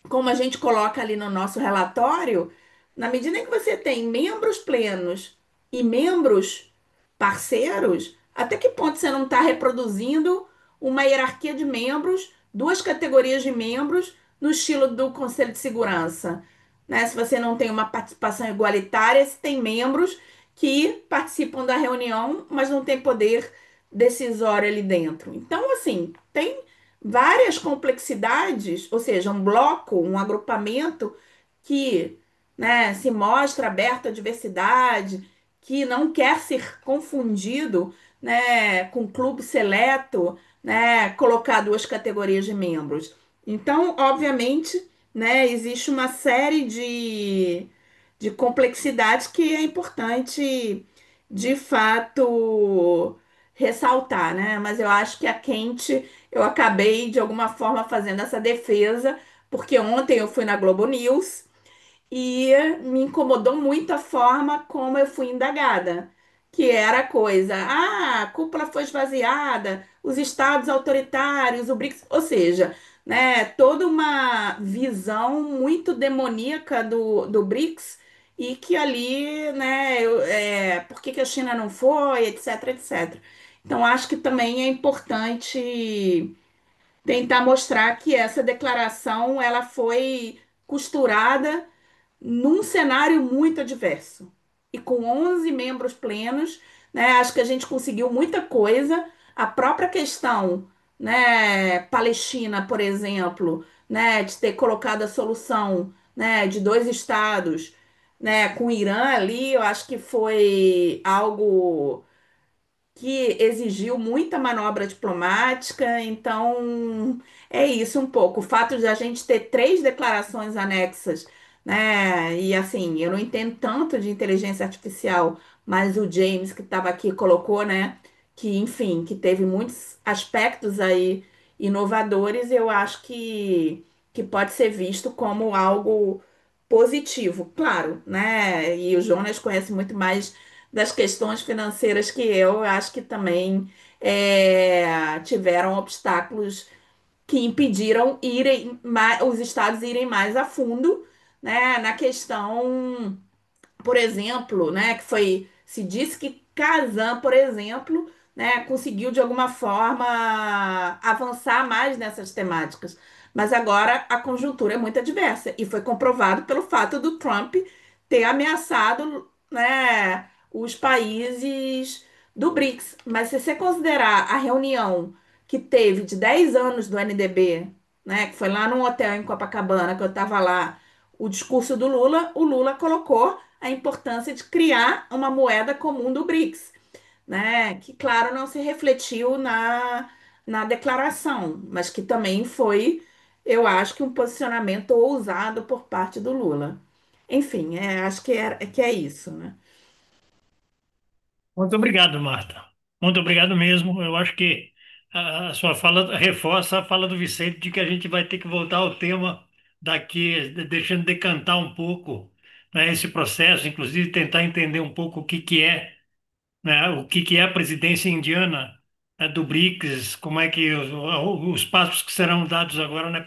como a gente coloca ali no nosso relatório, na medida em que você tem membros plenos e membros parceiros, até que ponto você não está reproduzindo uma hierarquia de membros, duas categorias de membros no estilo do Conselho de Segurança? Né? Se você não tem uma participação igualitária, se tem membros que participam da reunião, mas não tem poder decisório ali dentro. Então, assim, tem várias complexidades, ou seja, um bloco, um agrupamento que, né, se mostra aberto à diversidade, que não quer ser confundido, né, com clube seleto, né, colocar duas categorias de membros. Então, obviamente, né, existe uma série de complexidades que é importante, de fato, ressaltar, né? Mas eu acho que a Quente, eu acabei, de alguma forma, fazendo essa defesa, porque ontem eu fui na Globo News. E me incomodou muito a forma como eu fui indagada, que era a coisa, a cúpula foi esvaziada, os estados autoritários, o BRICS, ou seja, né, toda uma visão muito demoníaca do BRICS e que ali, né, por que que a China não foi, etc, etc. Então, acho que também é importante tentar mostrar que essa declaração ela foi costurada num cenário muito adverso. E com 11 membros plenos, né, acho que a gente conseguiu muita coisa. A própria questão, né, Palestina, por exemplo, né, de ter colocado a solução, né, de dois estados, né, com o Irã ali, eu acho que foi algo que exigiu muita manobra diplomática, então é isso um pouco. O fato de a gente ter três declarações anexas, né? E assim, eu não entendo tanto de inteligência artificial, mas o James que estava aqui colocou, né? Que, enfim, que teve muitos aspectos aí inovadores, eu acho que pode ser visto como algo positivo, claro, né? E o Jonas conhece muito mais das questões financeiras que eu acho que também tiveram obstáculos que impediram os estados irem mais a fundo, né, na questão, por exemplo, né, que foi, se disse que Kazan, por exemplo, né, conseguiu de alguma forma avançar mais nessas temáticas. Mas agora a conjuntura é muito adversa e foi comprovado pelo fato do Trump ter ameaçado, né, os países do BRICS. Mas se você considerar a reunião que teve de 10 anos do NDB, né, que foi lá num hotel em Copacabana, que eu estava lá, o discurso do Lula, o Lula colocou a importância de criar uma moeda comum do BRICS, né? Que, claro, não se refletiu na declaração, mas que também foi, eu acho que um posicionamento ousado por parte do Lula. Enfim, acho que é isso, né? Muito obrigado, Marta. Muito obrigado mesmo. Eu acho que a sua fala reforça a fala do Vicente de que a gente vai ter que voltar ao tema daqui, deixando decantar um pouco, né, esse processo, inclusive tentar entender um pouco o que que é, né, o que que é a presidência indiana, né, do BRICS, como é que os passos que serão dados agora, né,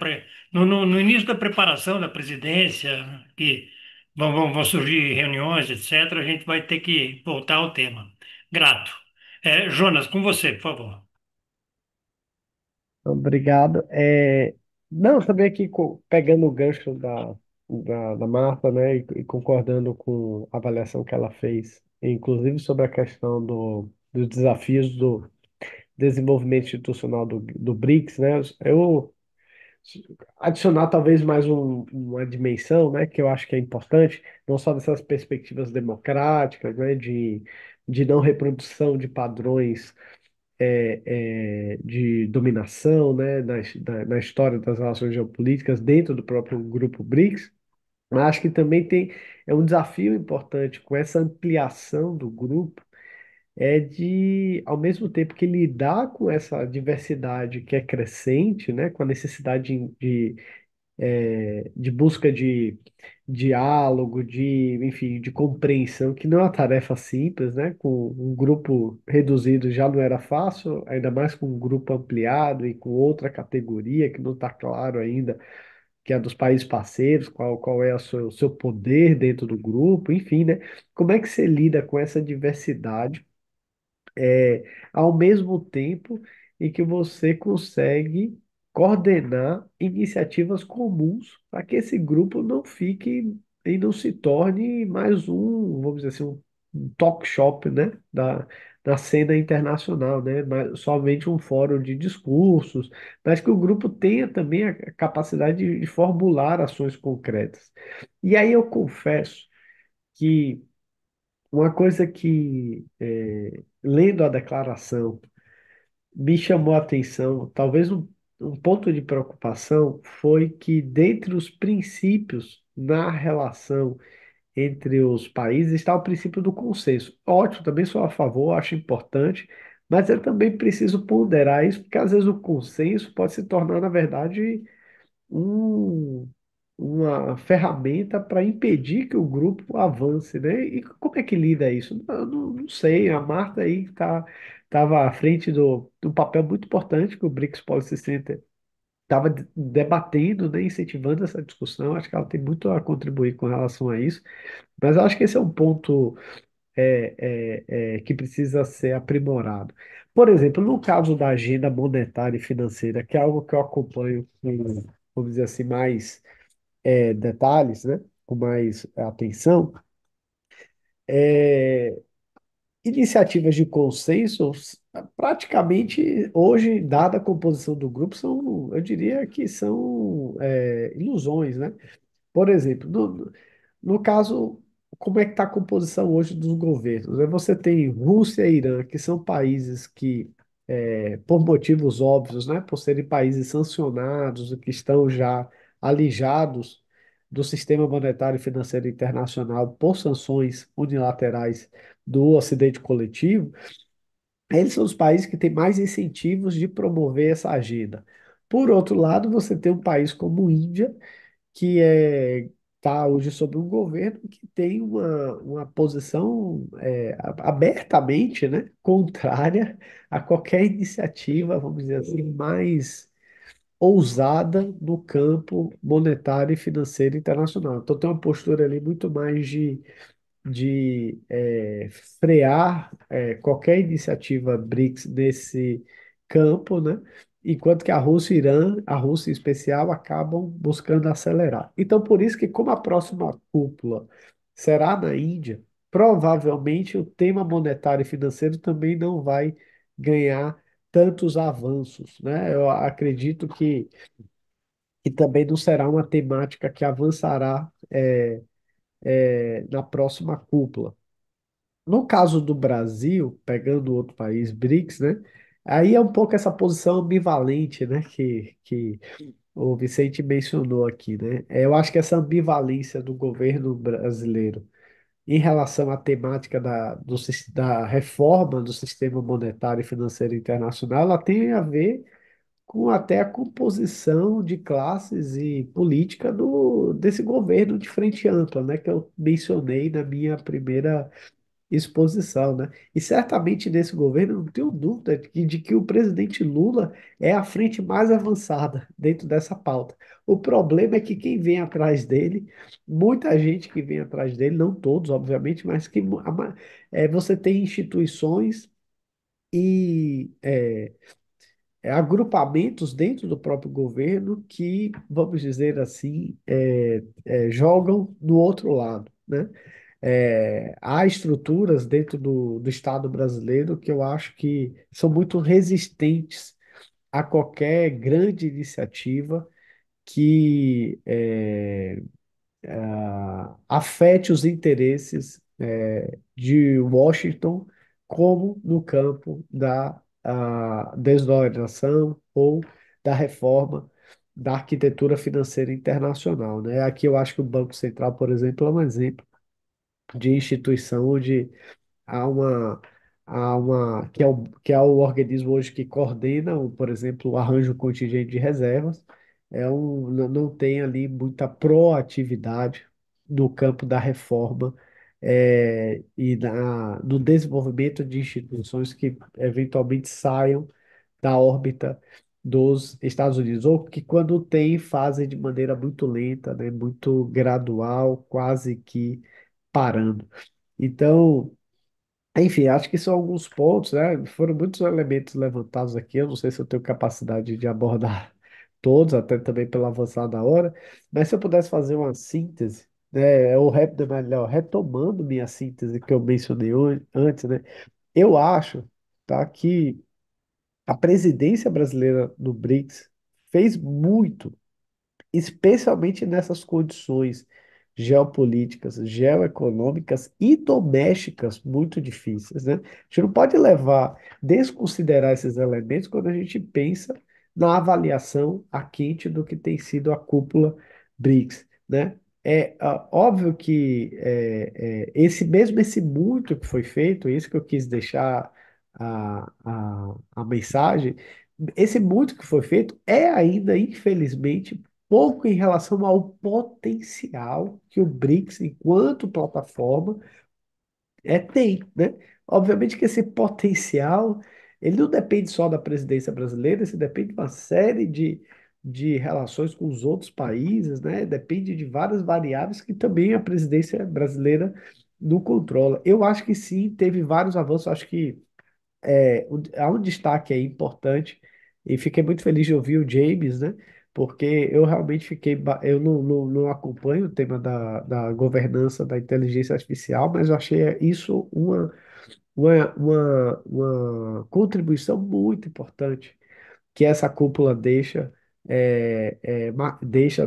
no início da preparação da presidência, que vão surgir reuniões, etc., a gente vai ter que voltar ao tema. Grato. Jonas, com você, por favor. Obrigado. Não, também aqui pegando o gancho da Marta, né, e concordando com a avaliação que ela fez, inclusive sobre a questão dos desafios do desenvolvimento institucional do BRICS, né, eu adicionar talvez mais uma dimensão, né, que eu acho que é importante, não só dessas perspectivas democráticas, né, de não reprodução de padrões de dominação, né, na história das relações geopolíticas dentro do próprio grupo BRICS, mas acho que também é um desafio importante com essa ampliação do grupo, ao mesmo tempo que lidar com essa diversidade que é crescente, né, com a necessidade de busca de diálogo, enfim, de compreensão, que não é uma tarefa simples, né? Com um grupo reduzido já não era fácil, ainda mais com um grupo ampliado e com outra categoria que não está claro ainda, que é a dos países parceiros, qual é o seu poder dentro do grupo, enfim, né? Como é que você lida com essa diversidade? Ao mesmo tempo em que você consegue coordenar iniciativas comuns para que esse grupo não fique e não se torne mais vamos dizer assim, um talk shop, né, da cena internacional, né, somente um fórum de discursos, mas que o grupo tenha também a capacidade de formular ações concretas. E aí eu confesso que uma coisa que, lendo a declaração, me chamou a atenção, talvez um ponto de preocupação foi que, dentre os princípios na relação entre os países, está o princípio do consenso. Ótimo, também sou a favor, acho importante, mas é também preciso ponderar isso, porque às vezes o consenso pode se tornar, na verdade, um, uma ferramenta para impedir que o grupo avance, né? E como é que lida isso? Eu não sei, a Marta aí estava à frente do papel muito importante que o BRICS Policy Center estava debatendo, né, incentivando essa discussão. Acho que ela tem muito a contribuir com relação a isso, mas eu acho que esse é um ponto que precisa ser aprimorado. Por exemplo, no caso da agenda monetária e financeira, que é algo que eu acompanho com, vamos dizer assim, mais detalhes, né, com mais atenção, é, iniciativas de consenso, praticamente hoje, dada a composição do grupo, são, eu diria que são ilusões, né? Por exemplo, no caso, como é que está a composição hoje dos governos? Você tem Rússia e Irã, que são países que, por motivos óbvios, né, por serem países sancionados, e que estão já alijados do sistema monetário e financeiro internacional por sanções unilaterais do Ocidente coletivo, eles são os países que têm mais incentivos de promover essa agenda. Por outro lado, você tem um país como a Índia, que está hoje sob um governo que tem uma posição abertamente, né, contrária a qualquer iniciativa, vamos dizer assim, mais ousada no campo monetário e financeiro internacional. Então tem uma postura ali muito mais de frear qualquer iniciativa BRICS nesse campo, né? Enquanto que a Rússia e Irã, a Rússia em especial, acabam buscando acelerar. Então, por isso que, como a próxima cúpula será na Índia, provavelmente o tema monetário e financeiro também não vai ganhar tantos avanços, né? Eu acredito que também não será uma temática que avançará na próxima cúpula. No caso do Brasil, pegando outro país, BRICS, né? Aí é um pouco essa posição ambivalente, né? Que o Vicente mencionou aqui, né? Eu acho que essa ambivalência do governo brasileiro em relação à temática da reforma do sistema monetário e financeiro internacional, ela tem a ver com até a composição de classes e política desse governo de frente ampla, né? Que eu mencionei na minha primeira exposição, né? E certamente nesse governo, não tenho dúvida de que o presidente Lula é a frente mais avançada dentro dessa pauta. O problema é que quem vem atrás dele, muita gente que vem atrás dele, não todos, obviamente, mas que você tem instituições e agrupamentos dentro do próprio governo que, vamos dizer assim, jogam do outro lado, né? Há estruturas dentro do Estado brasileiro que eu acho que são muito resistentes a qualquer grande iniciativa que afete os interesses de Washington, como no campo da desdolarização ou da reforma da arquitetura financeira internacional, né? Aqui eu acho que o Banco Central, por exemplo, é um exemplo de instituição onde há uma, que é o organismo hoje que coordena, por exemplo, o arranjo contingente de reservas, não tem ali muita proatividade no campo da reforma e no desenvolvimento de instituições que eventualmente saiam da órbita dos Estados Unidos, ou que quando tem fazem de maneira muito lenta, né, muito gradual, quase que parando. Então, enfim, acho que são alguns pontos, né? Foram muitos elementos levantados aqui. Eu não sei se eu tenho capacidade de abordar todos, até também pela avançada da hora, mas se eu pudesse fazer uma síntese, né? Ou melhor, retomando minha síntese que eu mencionei antes, né? Eu acho, tá, que a presidência brasileira do BRICS fez muito, especialmente nessas condições geopolíticas, geoeconômicas e domésticas muito difíceis, né? A gente não pode desconsiderar esses elementos quando a gente pensa na avaliação a quente do que tem sido a cúpula BRICS, né? Óbvio que esse muito que foi feito, isso que eu quis deixar a mensagem, esse muito que foi feito é ainda, infelizmente, pouco em relação ao potencial que o BRICS, enquanto plataforma, tem, né? Obviamente que esse potencial, ele não depende só da presidência brasileira, isso depende de uma série de relações com os outros países, né? Depende de várias variáveis que também a presidência brasileira não controla. Eu acho que sim, teve vários avanços, acho que há um destaque aí importante e fiquei muito feliz de ouvir o James, né? Porque eu realmente eu não acompanho o tema da governança da inteligência artificial, mas eu achei isso uma contribuição muito importante que essa cúpula deixa,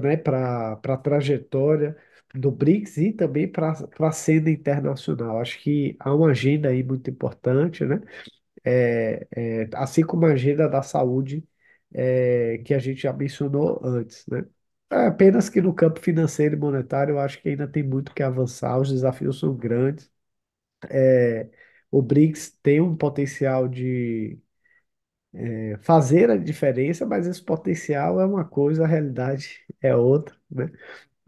né, para a trajetória do BRICS e também para a cena internacional. Acho que há uma agenda aí muito importante, né? Assim como a agenda da saúde, que a gente já mencionou antes, né? Apenas que no campo financeiro e monetário eu acho que ainda tem muito que avançar, os desafios são grandes. É, o BRICS tem um potencial de fazer a diferença, mas esse potencial é uma coisa, a realidade é outra, né?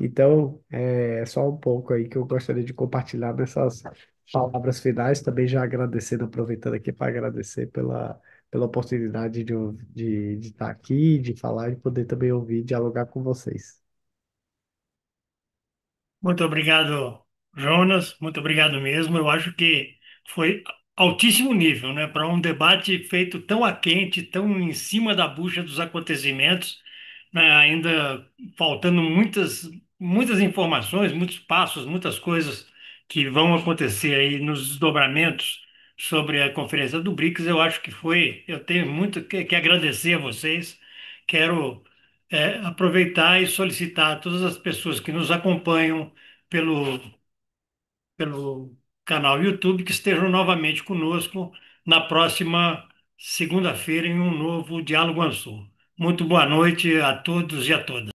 Então, é só um pouco aí que eu gostaria de compartilhar nessas palavras finais, também já agradecendo, aproveitando aqui para agradecer pela oportunidade de estar aqui, de falar e poder também ouvir, dialogar com vocês. Muito obrigado, Jonas. Muito obrigado mesmo. Eu acho que foi altíssimo nível, né? Para um debate feito tão a quente, tão em cima da bucha dos acontecimentos, né? Ainda faltando muitas informações, muitos passos, muitas coisas que vão acontecer aí nos desdobramentos sobre a conferência do BRICS. Eu acho que foi. Eu tenho muito que agradecer a vocês. Quero aproveitar e solicitar a todas as pessoas que nos acompanham pelo, pelo canal YouTube que estejam novamente conosco na próxima segunda-feira em um novo Diálogo Ansul. Muito boa noite a todos e a todas.